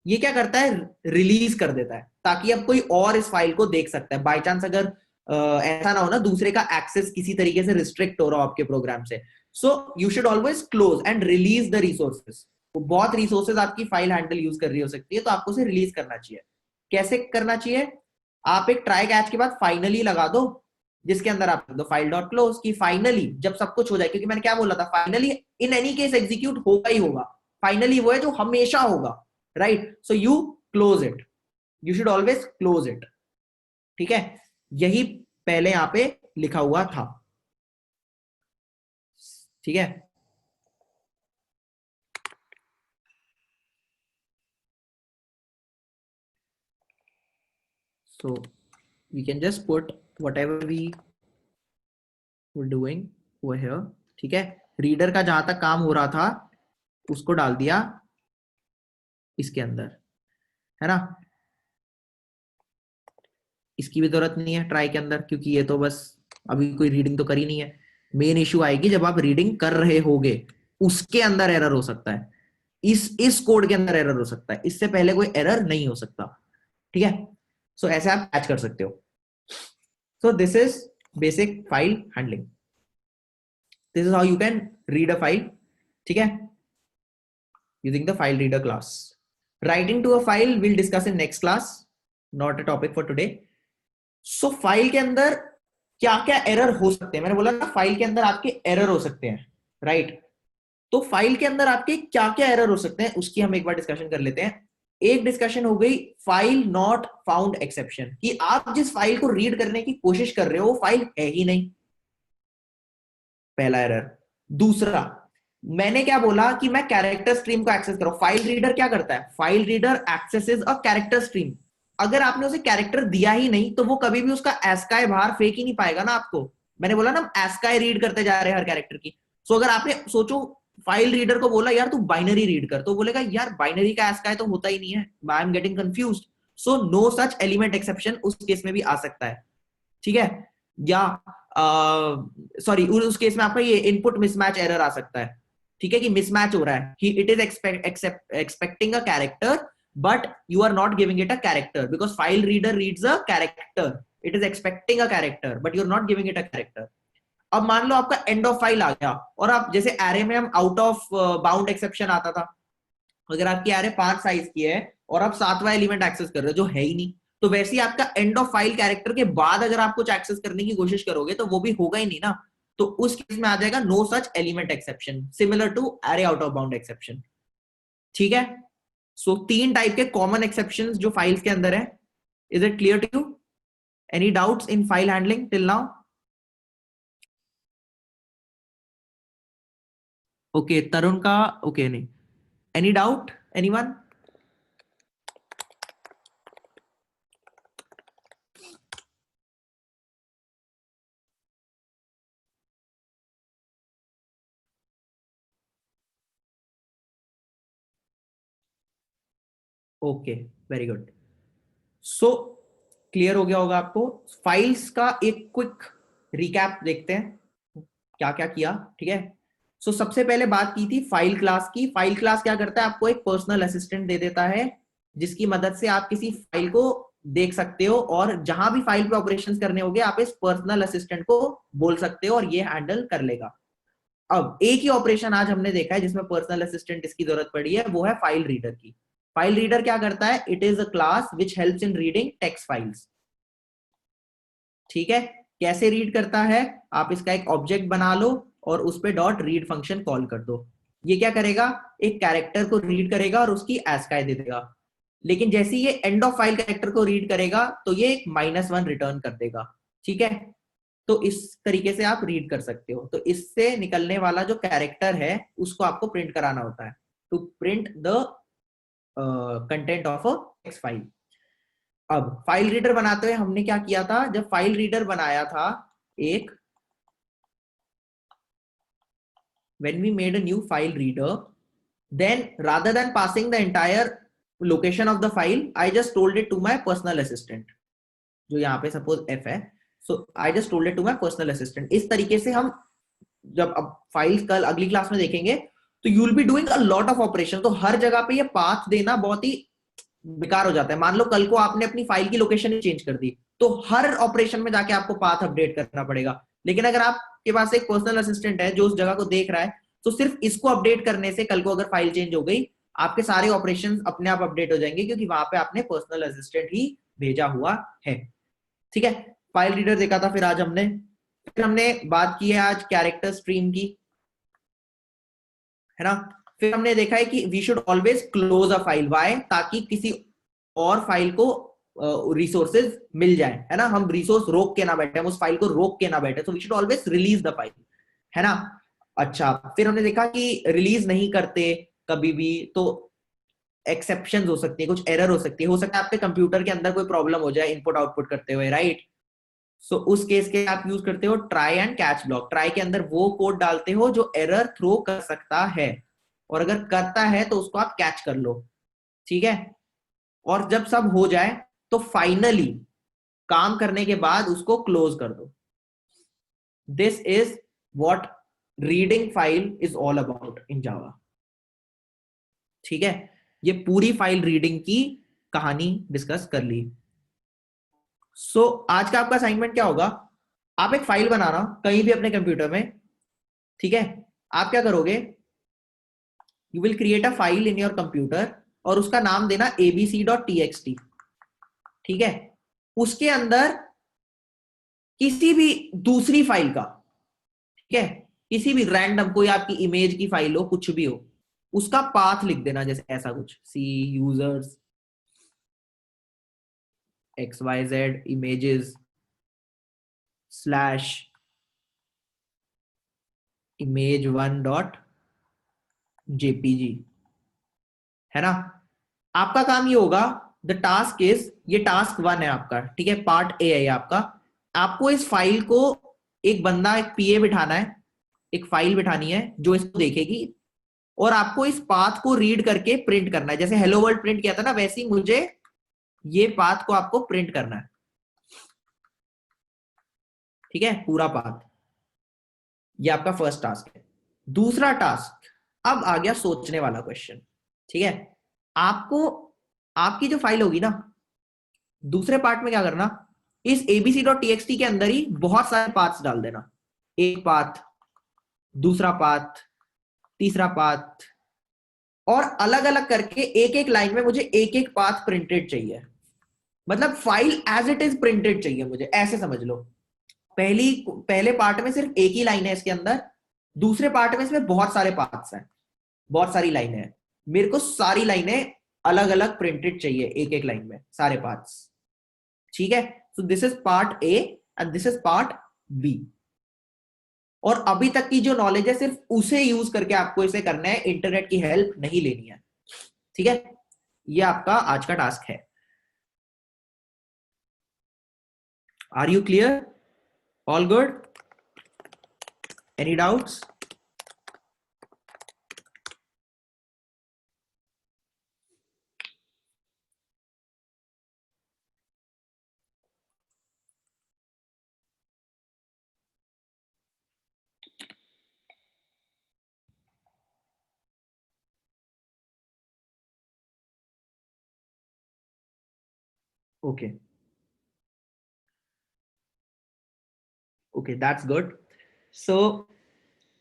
ये क्या करता है, रिलीज कर देता है, ताकि अब कोई और इस फाइल को देख सकता है। बाय चांस अगर ऐसा ना हो ना दूसरे का एक्सेस किसी तरीके से रिस्ट्रिक्ट हो रहा हो आपके प्रोग्राम से, so you should always close and release the resources. बहुत रिसोर्सेज आपकी फाइल हैंडल यूज कर रही हो सकती है, तो आपको उसे रिलीज करना चाहिए। कैसे करना चाहिए? आप एक ट्राई कैच के बाद फाइनली लगा दो, जिसके अंदर आप दो फाइल डॉट क्लोज की फाइनली जब सब कुछ हो जाए, क्योंकि मैंने क्या बोला था, finally in any case execute होगा ही होगा, फाइनली वो है जो हमेशा होगा, right? So you close it, you should always close it. ठीक है, यही पहले यहां पे लिखा हुआ था। ठीक है, so we can just put whatever we were doing over here। ठीक है, रीडर का जहां तक काम हो रहा था उसको डाल दिया इसके अंदर, है ना। इसकी भी जरूरत नहीं है ट्राई के अंदर, क्योंकि ये तो बस अभी कोई रीडिंग तो करी नहीं है। मेन इश्यू आएगी जब आप रीडिंग कर रहे होगे, उसके अंदर एरर हो सकता है। इस कोड के अंदर एरर हो सकता है, इससे पहले कोई एरर नहीं हो सकता। ठीक है, सो ऐसे आप कैच कर सकते हो। सो this is basic file handling. This is how you can read a file. ठीक है, using the file reader class. Writing to a file we'll discuss in next class, not a topic for today. So file के अंदर क्या क्या एरर हो सकते हैं, मैंने बोला ना फाइल के अंदर आपके एरर हो सकते हैं, राइट? तो फाइल के अंदर आपके क्या क्या एरर हो सकते हैं उसकी हम एक बार डिस्कशन कर लेते हैं। एक डिस्कशन हो गई फाइल नॉट फाउंड एक्सेप्शन, कि आप जिस फाइल को रीड करने की कोशिश कर रहे हो वो फाइल है ही नहीं, पहला एरर। दूसरा, मैंने क्या बोला कि मैं कैरेक्टर स्ट्रीम को एक्सेस करूं। फाइल रीडर क्या करता है? File reader axes a character stream. अगर आपने उसे कैरेक्टर दिया ही नहीं तो वो कभी भी उसका एस्काई बाहर फेंक ही नहीं पाएगा ना आपको। मैंने बोला ना एस्काई रीड करते जा रहे हैं हर कैरेक्टर की। सो अगर आपने सोचो फाइल रीडर को बोला यार तू बाइनरी रीड कर, तो बोलेगा यार बाइनरी का एस्काई तो होता ही नहीं है, I am getting confused. So no such element exception उस केस में भी आ सकता है। ठीक है, या सॉरी उस केस में आपका ये इनपुट मिसमैच एरर आ सकता है। ठीक है, कि मिसमैच हो रहा है, कि it is expecting a character but you are not giving it a character, because file reader reads a character, it is expecting a character but you are not giving it a character. अब मान लो आपका एंड ऑफ फाइल आ गया और आप जैसे एरे में हम आउट ऑफ बाउंड एक्सेप्शन आता था, अगर आपकी एरे 5 साइज की है और आप 7वां एलिमेंट एक्सेस कर रहे हो जो है ही नहीं, तो वैसे ही आपका एंड ऑफ फाइल कैरेक्टर के बाद अगर आप कुछ एक्सेस करने की कोशिश करोगे तो वो भी होगा ही नहीं ना। तो उस केस में आ जाएगा no such element exception, similar to array out of bound exception. ठीक है, सो 3 टाइप के कॉमन एक्सेप्शन जो फाइल्स के अंदर है। Is it clear to you? Any doubts in file handling till now? Okay, Tarun का ओके नहीं। Any doubt anyone? Okay, very good. So clear हो गया होगा आपको। फाइल्स का एक क्विक रिकैप देखते हैं क्या क्या किया। ठीक है, सो सबसे पहले बात की थी फाइल क्लास की। फाइल क्लास क्या करता है? आपको एक पर्सनल असिस्टेंट दे देता है जिसकी मदद से आप किसी फाइल को देख सकते हो, और जहां भी फाइल पे ऑपरेशंस करने होंगे आप इस पर्सनल असिस्टेंट को बोल सकते हो और ये हैंडल कर लेगा। अब एक ही ऑपरेशन आज हमने देखा है जिसमें पर्सनल असिस्टेंट इसकी जरूरत पड़ी है, वो है फाइल रीडर की। फाइल रीडर क्या करता है? It is a class which helps in reading text files. ठीक है, कैसे रीड करता है? आप इसका एक ऑब्जेक्ट बना लो और उस पे डॉट रीड फंक्शन कॉल कर दो। ये क्या करेगा? एक कैरेक्टर को रीड करेगा और उसकी एस्काई दे देगा। लेकिन जैसे ये एंड ऑफ फाइल कैरेक्टर को रीड करेगा तो ये एक -1 रिटर्न कर देगा। ठीक है, तो इस तरीके से आप रीड कर सकते हो। तो इससे निकलने वाला जो कैरेक्टर है उसको आपको प्रिंट कराना होता है, to print the content of a text file. अब फाइल रीडर बनाते हुए हमने क्या किया था? जब फाइल रीडर बनाया था एक, when we made a new file reader, then rather than passing the entire location of the file, I just told it to my personal assistant, जो यहाँ पे सपोज f है। so I just told it to my personal assistant। इस तरीके से हम जब अब फाइल कल अगली क्लास में देखेंगे तो you will be doing a lot of operation. तो हर जगह पे ये पाथ देना बहुत ही बेकार हो जाता है। मान लो कल को आपने अपनी फाइल की लोकेशन ही चेंज कर दी तो हर ऑपरेशन में जाके आपको पाथ अपडेट करना पड़ेगा। लेकिन अगर आपके पास एक पर्सनल असिस्टेंट है जो उस जगह को देख रहा है, तो सिर्फ इसको अपडेट करने से कल को अगर फाइल चेंज हो गई आपके सारे ऑपरेशंस अपने आप अपडेट हो जाएंगे, क्योंकि वहां पे आपने पर्सनल असिस्टेंट ही भेजा हुआ है। ठीक है, फाइल रीडर देखा था। फिर हमने बात की है आज कैरेक्टर स्ट्रीम की, है ना। फिर हमने देखा है कि we should always close a file. Why? ताकि किसी और फाइल को रिसोर्सेज मिल जाए, है ना। हम रिसोर्स रोक के ना बैठे, हम उस फाइल को रोक के ना बैठे। तो we should always release the file, है ना। अच्छा, फिर हमने देखा कि रिलीज नहीं करते कभी भी तो एक्सेप्शन हो सकती है, कुछ एरर हो सकती है। हो सकता है आपके कंप्यूटर के अंदर कोई प्रॉब्लम हो जाए इनपुट आउटपुट करते हुए, राइट। सो उस केस के आप यूज करते हो try and catch block. Try के अंदर वो कोड डालते हो जो एरर थ्रो कर सकता है, और अगर करता है तो उसको आप कैच कर लो। ठीक है, और जब सब हो जाए तो फाइनली काम करने के बाद उसको क्लोज कर दो। This is what reading file is all about in Java. ठीक है, ये पूरी फाइल रीडिंग की कहानी डिस्कस कर ली। आज का आपका असाइनमेंट क्या होगा, आप एक फाइल बनाना कहीं भी अपने कंप्यूटर में, ठीक है। आप क्या करोगे, you will create a file in your computer और उसका नाम देना abc.txt, ठीक है। उसके अंदर किसी भी दूसरी फाइल का, ठीक है, किसी भी रैंडम कोई आपकी इमेज की फाइल हो, कुछ भी हो, उसका पाथ लिख देना, जैसे ऐसा कुछ C users XYZ images slash image1.jpg, है ना। आपका काम ये होगा, द टास्क इज, ये टास्क 1 है आपका, ठीक है, पार्ट ए है आपका। आपको इस फाइल को, एक बंदा, एक पीए बिठाना है, एक फाइल बिठानी है जो इसको देखेगी, और आपको इस पाथ को रीड करके प्रिंट करना है। जैसे हेलो वर्ल्ड प्रिंट किया था ना, वैसे ही मुझे ये पाथ को आपको प्रिंट करना है, ठीक है, पूरा पाथ। ये आपका फर्स्ट टास्क है। दूसरा टास्क, अब आ गया सोचने वाला क्वेश्चन, ठीक है। आपको, आपकी जो फाइल होगी ना, दूसरे पार्ट में क्या करना, इस abc.txt के अंदर ही बहुत सारे पाथ्स डाल देना। एक पाथ, दूसरा पाथ, तीसरा पाथ, और अलग अलग करके एक एक लाइन में मुझे एक एक पाथ प्रिंटेड चाहिए। मतलब file as it is printed चाहिए मुझे, ऐसे समझ लो। पहले पार्ट में सिर्फ एक ही लाइन है इसके अंदर, दूसरे पार्ट में इसमें बहुत सारे पाथ्स हैं, बहुत सारी लाइनें हैं। मेरे को सारी लाइनें अलग अलग प्रिंटेड चाहिए, एक एक लाइन में सारे पार्ट्स, ठीक है। So this is part A and this is part B. और अभी तक की जो नॉलेज है सिर्फ उसे यूज करके आपको इसे करना है, इंटरनेट की हेल्प नहीं लेनी है, ठीक है। ये आपका आज का टास्क है। Are you clear, all good, any doubts? Okay, okay, that's good. So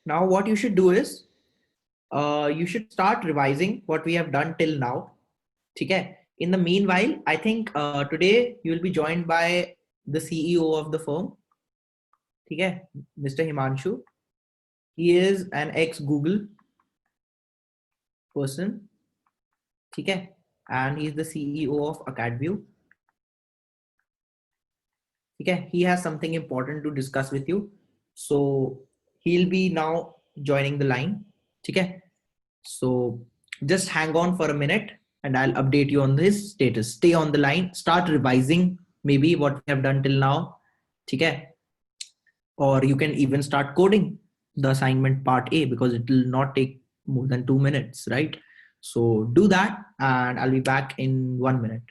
now what you should do is, you should start revising what we have done till now, ठीक है। In the meanwhile, I think today you will be joined by the CEO of the firm, ठीक है, Mr. Himanshu. He is an ex Google person, ठीक है, and he is the CEO of Acadview, ठीक है। He has something important to discuss with you, so he'll be now joining the line, ठीक है। So just hang on for a minute and I'll update you on this status. Stay on the line, start revising maybe what we have done till now, ठीक है। Or you can even start coding the assignment part A because it will not take more than 2 minutes, right? So do that and I'll be back in 1 minute.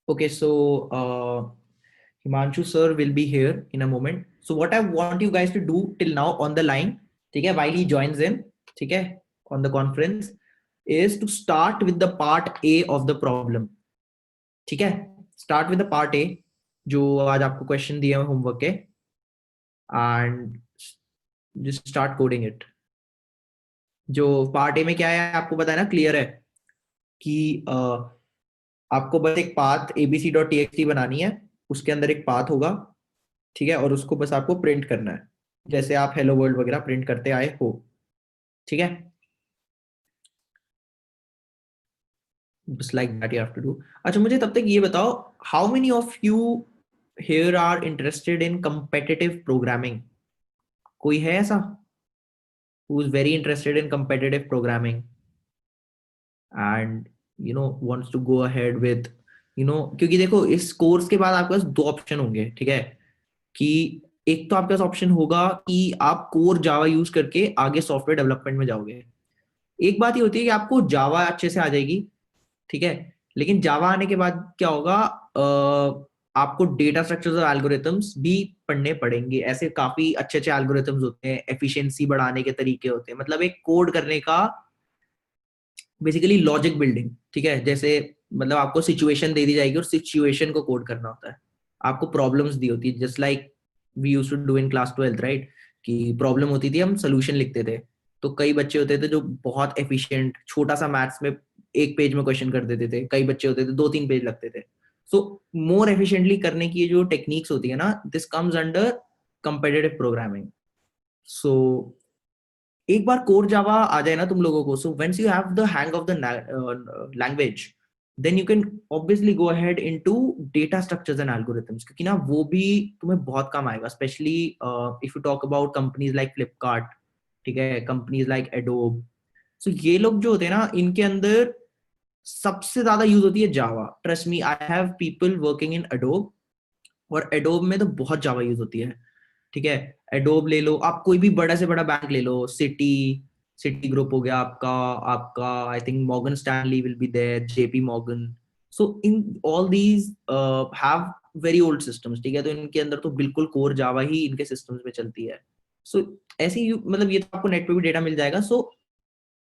Okay, so Himanshu sir will be here in a moment. So what I want you guys to do till now on the line, ठीक है, while he joins in, ठीक है, on the conference, is to start with the part A of the problem. ठीक है, start with the part A, जो आज आपको क्वेश्चन दिए हैं होमवर्क के, and just start coding it. जो पार्ट ए में क्या है आपको पता है ना, क्लियर है कि आपको बस एक पाथ abc.txt बनानी है, उसके अंदर एक पाथ होगा, ठीक है, और उसको बस आपको प्रिंट करना है, जैसे आप हेलो वर्ल्ड वगैरह प्रिंट करते आए हो, ठीक है, बस like that you have to do. अच्छा मुझे तब तक ये बताओ, how many of you here are interested in competitive programming? कोई है ऐसा who is very interested in competitive programming and wants to go ahead with, क्योंकि देखो इस कोर्स के बाद आपके पास दो ऑप्शन होंगे, ठीक है, कि एक तो आपके पास ऑप्शन होगा कि आप कोर जावा यूज करके आगे सॉफ्टवेयर डेवलपमेंट में जाओगे. एक बात ये होती है कि आपको जावा अच्छे से आ जाएगी, ठीक है, लेकिन जावा आने के बाद क्या होगा, आपको डेटा स्ट्रक्चर्स और एल्गोरिथम्स भी पढ़ने पड़ेंगे. ऐसे काफी अच्छे अच्छे एल्गोरिथम्स होते हैं, एफिशिएंसी बढ़ाने के तरीके होते हैं, मतलब एक कोड करने का बेसिकली लॉजिक बिल्डिंग, ठीक है, जैसे मतलब आपको सिचुएशन दे दी जाएगी और सिचुएशन को कोड करना होता है, आपको प्रॉब्लम्स दी होती है, just like we used to do in class 12, right, कि प्रॉब्लम होती थी, हम सोल्यूशन लिखते थे. तो कई बच्चे होते थे जो बहुत एफिशिएंट, छोटा सा मैथ्स में एक पेज में क्वेश्चन कर देते थे, कई बच्चे होते थे 2-3 पेज लगते थे. सो मोर एफिशिएंटली करने की जो टेक्निक्स होती है ना, this comes under competitive programming. So एक बार कोर जावा आ जाए ना तुम लोगों को, so once you have the hang of the language, then you can obviously go ahead into data structures and algorithms, क्योंकि ना वो भी तुम्हें बहुत काम आएगा, specially if you talk about companies like Flipkart, ठीक है, कंपनीज लाइक एडोब. सो ये लोग जो होते हैं ना, इनके अंदर सबसे ज्यादा यूज होती है Java. Trust me, I have people working in Adobe, और एडोब में तो बहुत जावा यूज होती है, ठीक है. एडोब ले लो, आप कोई भी बड़ा से बड़ा बैंक ले लो, सिटी सिटी ग्रुप हो गया आपका, आपका I think Morgan Stanley will be there, JP Morgan. So in all these have very old systems, ठीक है, तो इनके अंदर तो बिल्कुल कोर जावा ही इनके सिस्टम्स में चलती है. सो ऐसे ही मतलब ये तो आपको नेट पे भी डेटा मिल जाएगा. सो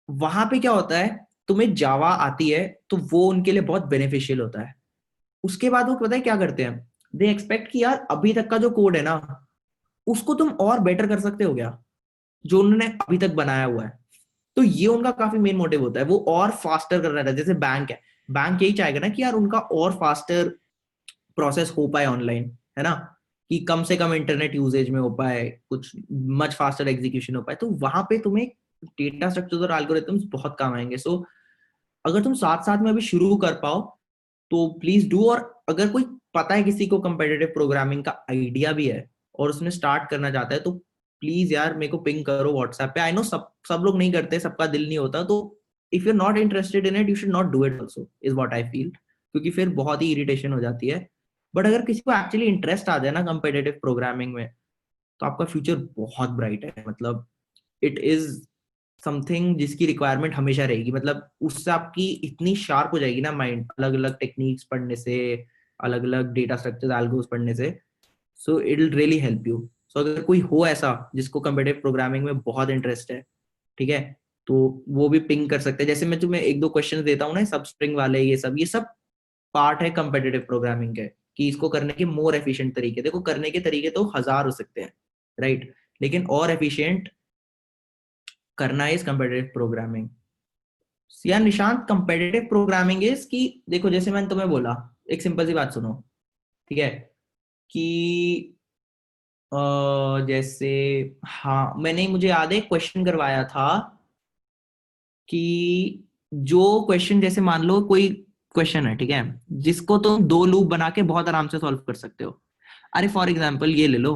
वहां पे क्या होता है, तुम्हें जावा आती है तो वो उनके लिए बहुत बेनिफिशियल होता है. उसके बाद वो पता है क्या करते हैं, दे एक्सपेक्ट कि यार अभी तक का जो कोड है ना, उसको तुम और बेटर कर सकते हो क्या, जो उन्होंने अभी तक बनाया हुआ है. तो ये उनका काफी मेन मोटिव होता है, वो और फास्टर कर रहा है. जैसे बैंक है, बैंक यही चाहेगा ना कि यार उनका और फास्टर प्रोसेस हो पाए ऑनलाइन, है ना, कि कम से कम इंटरनेट यूजेज में हो पाए, कुछ मच फास्टर एग्जीक्यूशन हो पाए. तो वहां पे तुम्हें डेटा स्ट्रक्चर्स और एल्गोरिथम्स बहुत काम आएंगे. सो अगर तुम साथ साथ में अभी शुरू कर पाओ तो प्लीज डू. और अगर कोई पता है किसी को कंपेटिटिव प्रोग्रामिंग का आइडिया भी है और उसने स्टार्ट करना चाहता है, तो प्लीज यार मेरे को पिंग करो व्हाट्सएप पे. आई नो सब सब लोग नहीं करते, सबका दिल नहीं होता, तो if you are not interested in it, you should not do it also, is what I feel, क्योंकि फिर बहुत ही इरिटेशन हो जाती है. बट अगर किसी को एक्चुअली इंटरेस्ट आ जाए ना कंपेटिटिव प्रोग्रामिंग में, तो आपका फ्यूचर बहुत ब्राइट है. मतलब इट इज समथिंग जिसकी रिक्वायरमेंट हमेशा रहेगी. मतलब उससे आपकी इतनी शार्प हो जाएगी ना माइंड, अलग अलग टेक्निक्स पढ़ने से, अलग अलग डेटा स्ट्रक्चर एल्गोस पढ़ने से. So it will really help you. So अगर कोई हो ऐसा जिसको कंप्यूटर प्रोग्रामिंग में बहुत इंटरेस्ट है, ठीक है, तो वो भी पिंग कर सकते हैं. जैसे मैं तुम्हें एक दो क्वेश्चन देता हूँ ना, सब स्ट्रिंग वाले, ये सब पार्ट है कंपेटिटिव प्रोग्रामिंग के, कि इसको करने के मोर एफिशिएंट तरीके. देखो करने के तरीके तो हजार हो सकते हैं, राइट, लेकिन और एफिशिएंट करना इज कंपेटिटिव प्रोग्रामिंग. यार निशांत, कंपेटिटिव प्रोग्रामिंग इज कि देखो जैसे मैंने तुम्हें बोला, एक सिंपल सी बात सुनो, ठीक है, कि जैसे, हाँ मैंने, मुझे याद है क्वेश्चन करवाया था कि जो क्वेश्चन, जैसे मान लो कोई क्वेश्चन है, ठीक है, जिसको तुम दो लूप बना के बहुत आराम से सॉल्व कर सकते हो. अरे फॉर एग्जाम्पल ये ले लो,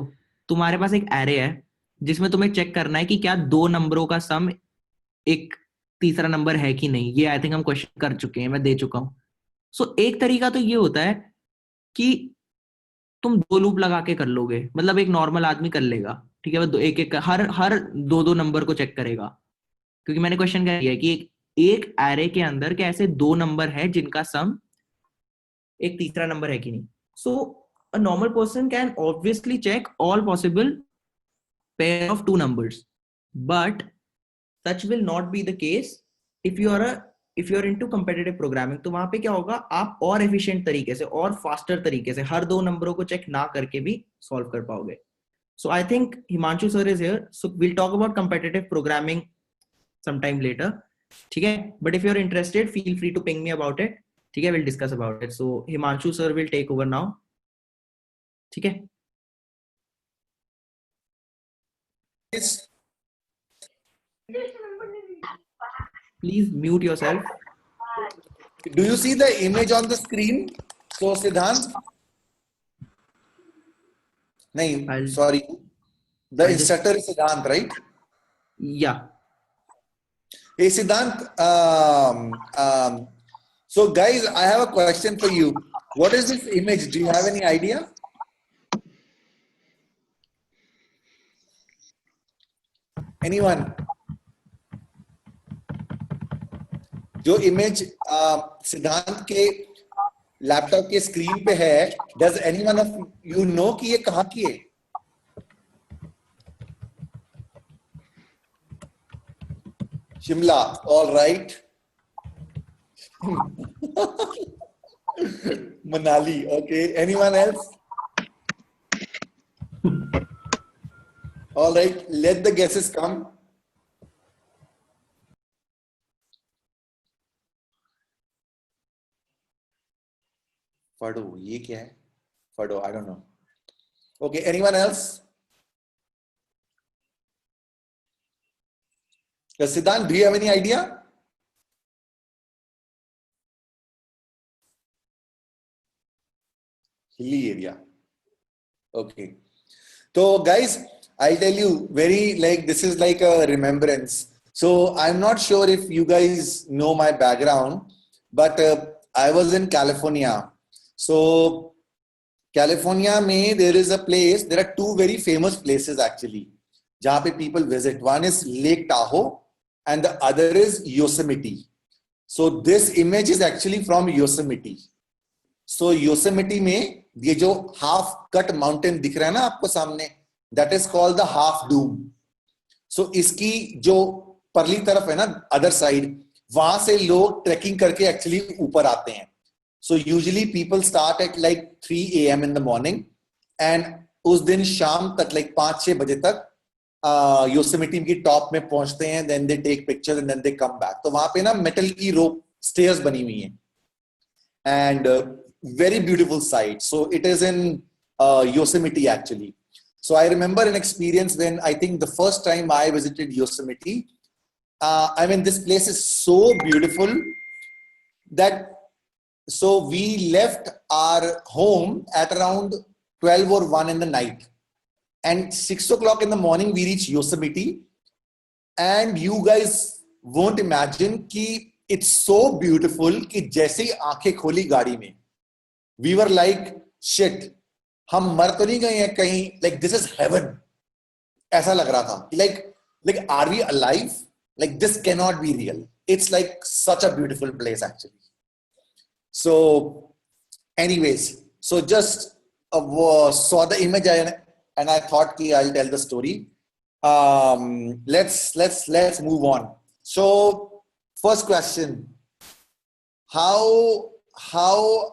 तुम्हारे पास एक एरे है जिसमें तुम्हें चेक करना है कि क्या दो नंबरों का सम एक तीसरा नंबर है कि नहीं. ये आई थिंक हम क्वेश्चन कर चुके हैं, मैं दे चुका हूं. सो एक तरीका तो ये होता है कि तुम दो लूप लगा के कर लोगे, मतलब एक नॉर्मल आदमी कर लेगा, ठीक है, वो दो एक एक हर हर दो दो नंबर को चेक करेगा. क्योंकि मैंने क्वेश्चन क्या किया है कि एक एरे के अंदर कैसे दो नंबर है जिनका सम एक तीसरा नंबर है कि नहीं. So a normal person can obviously check all possible pair of two numbers, but such will not be the case if you are a if you are into competitive programming. तो वहां पे क्या होगा, आप और efficient तरीके से और faster तरीके से हर दो नंबरों को चेक ना करके भी solve कर पाओगे. So I think Himanshu sir is here, so we'll talk about competitive programming sometime later. ठीक है, but if you're interested, feel free to ping me about it. ठीक है, we'll discuss about it. So Himanshu sir will take over now. ठीक है. Please mute yourself. Do you see the image on the screen? So Siddhant? No, sorry. The instructor is Siddhant, right? Yeah. Hey Siddhant, so guys, I have a question for you. What is this image? Do you have any idea? Anyone? जो इमेज सिद्धांत के लैपटॉप के स्क्रीन पे है, does anyone of you know कि ये कहाँ की है? Shimla, all right. Manali, okay. Anyone else? All right, let the guesses come. Fado, ये क्या है? Fado, I don't know. Okay, anyone else? Siddhant, do you have any idea? Hilly area. Okay. So guys, I'll tell you this is like a remembrance. So I'm not sure if you guys know my background, but I was in California. So California there is a place, there are two very famous places actually, जहाँ पे people visit. One is Lake Tahoe and the other is Yosemite. So this image is actually from Yosemite. So Yosemite में ये जो half cut mountain दिख रहा है ना आपको सामने, that is called the half dome. So इसकी जो परली तरफ है ना other side, वहां से लोग trekking करके actually ऊपर आते हैं. So usually people start at like 3 a.m. in the morning and उस दिन शाम तक like 5-6 बजे तक Yosemite की टॉप में पहुंचते हैं. Then they take pictures and then they come back. तो वहां पे ना metal की rope stairs बनी हुई हैं and very beautiful sight. So it is in Yosemite actually. So I remember an experience when I think the first time I visited Yosemite. I mean, this place is so beautiful that so we left our home at around 12 or 1 in the night, and 6 o'clock in the morning we reached Yosemite, and you guys won't imagine कि it's so beautiful कि जैसे ही आंखें खोली गाड़ी में, we were like shit, हम मर तो नहीं गए हैं कहीं, like this is heaven, ऐसा लग रहा था, like are we alive, like this cannot be real. It's like such a beautiful place actually. So anyways, so just saw the image and I thought कि I'll tell the story. Let's move on. So first question, how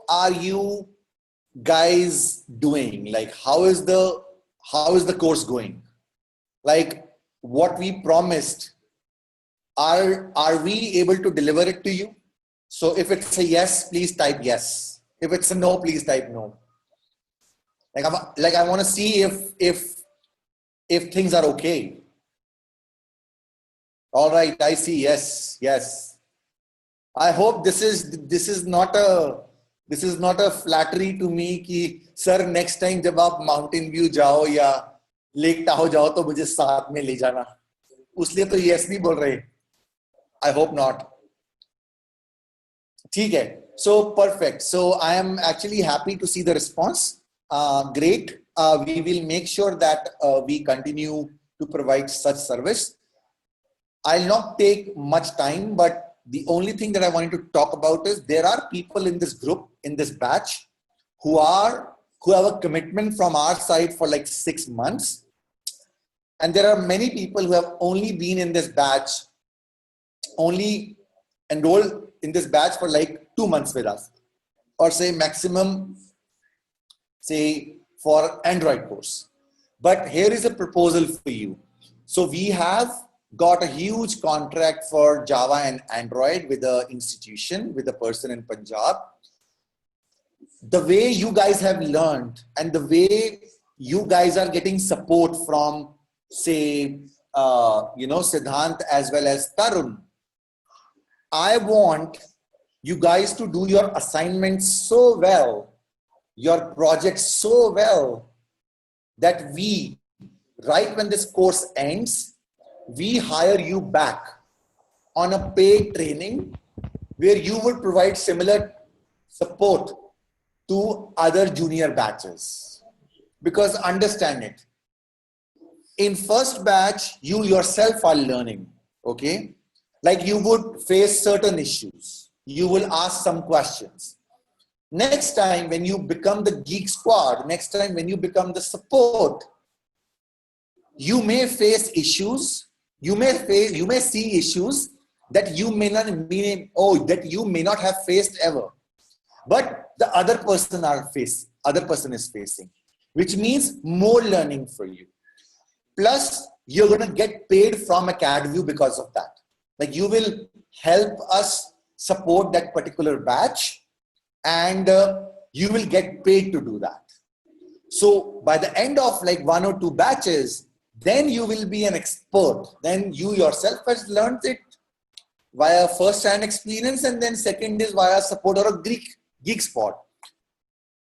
are you guys doing? Like how is the course going? Like what we promised, are we able to deliver it to you? So if it's a yes, please type yes. If it's a no, please type no. Like I want to see if things are okay. All right, I see. Yes. I hope this is not a flattery to me कि sir next time जब आप Mountain View जाओ या Lake Tahoe जाओ तो मुझे साथ में ले जाना. उसलिए तो yes नहीं बोल रहे. I hope not. ठीक है. So perfect. So I am actually happy to see the response. Great. We will make sure that we continue to provide such service. I'll not take much time, but the only thing that I wanted to talk about is there are people in this group, in this batch, who have a commitment from our side for like 6 months. And there are many people who have only been in this batch, only enrolled in this batch for like 2 months with us, or say maximum, say for Android course. But here is a proposal for you. So we have got a huge contract for Java and Android with the institution, with a person in Punjab. The way you guys have learned and the way you guys are getting support from, say, Siddhant as well as Tarun, I want you guys to do your assignments so well, your projects so well, that we, right when this course ends, we hire you back on a paid training where you would provide similar support to other junior batches. Because understand it, in first batch, you yourself are learning, okay? Like you would face certain issues. You will ask some questions. Next time when you become the geek squad, next time when you become the support, you may face issues. You may see issues that you may not have faced ever, but the other person is facing, which means more learning for you. Plus, you're going to get paid from AcadView because of that. Like you will help us support that particular batch, and you will get paid to do that. So by the end of like 1 or 2 batches, then you will be an expert. Then you yourself has learned it via first-hand experience, and then second is via support or a geek spot.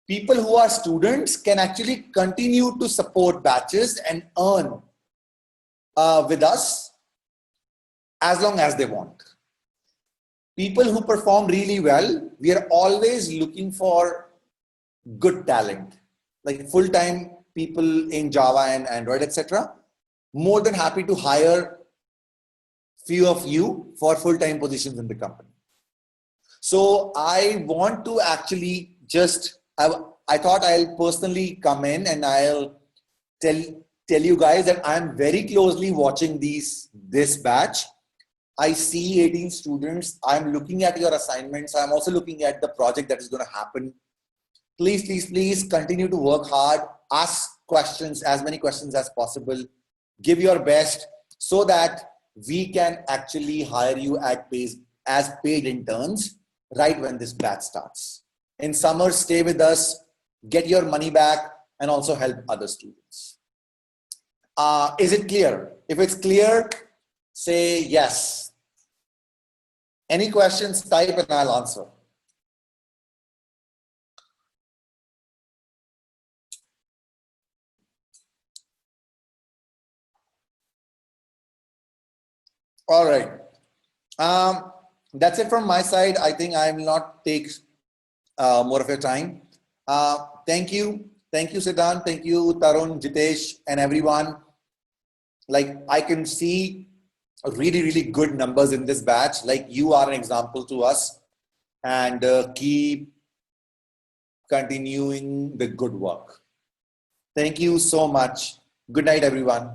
People who are students can actually continue to support batches and earn with us as long as they want. People who perform really well, we are always looking for good talent, like full-time people in Java and Android, etc. More than happy to hire few of you for full-time positions in the company. So I want to actually I thought I'll personally come in and I'll tell you guys that I'm very closely watching this batch. I see 18 students. I'm looking at your assignments. I'm also looking at the project that is going to happen. Please continue to work hard. Ask questions, as many questions as possible. Give your best so that we can actually hire you as paid interns right when this batch starts. In summer, stay with us, get your money back, and also help other students. Is it clear? If it's clear, say yes. Any questions, type and I'll answer. All right. That's it from my side. I think I will not take more of your time. Thank you. Thank you, Siddhant. Thank you, Tarun, Jitesh, and everyone. Like I can see really good numbers in this batch. Like you are an example to us, and keep continuing the good work. Thank you so much. Good night, everyone.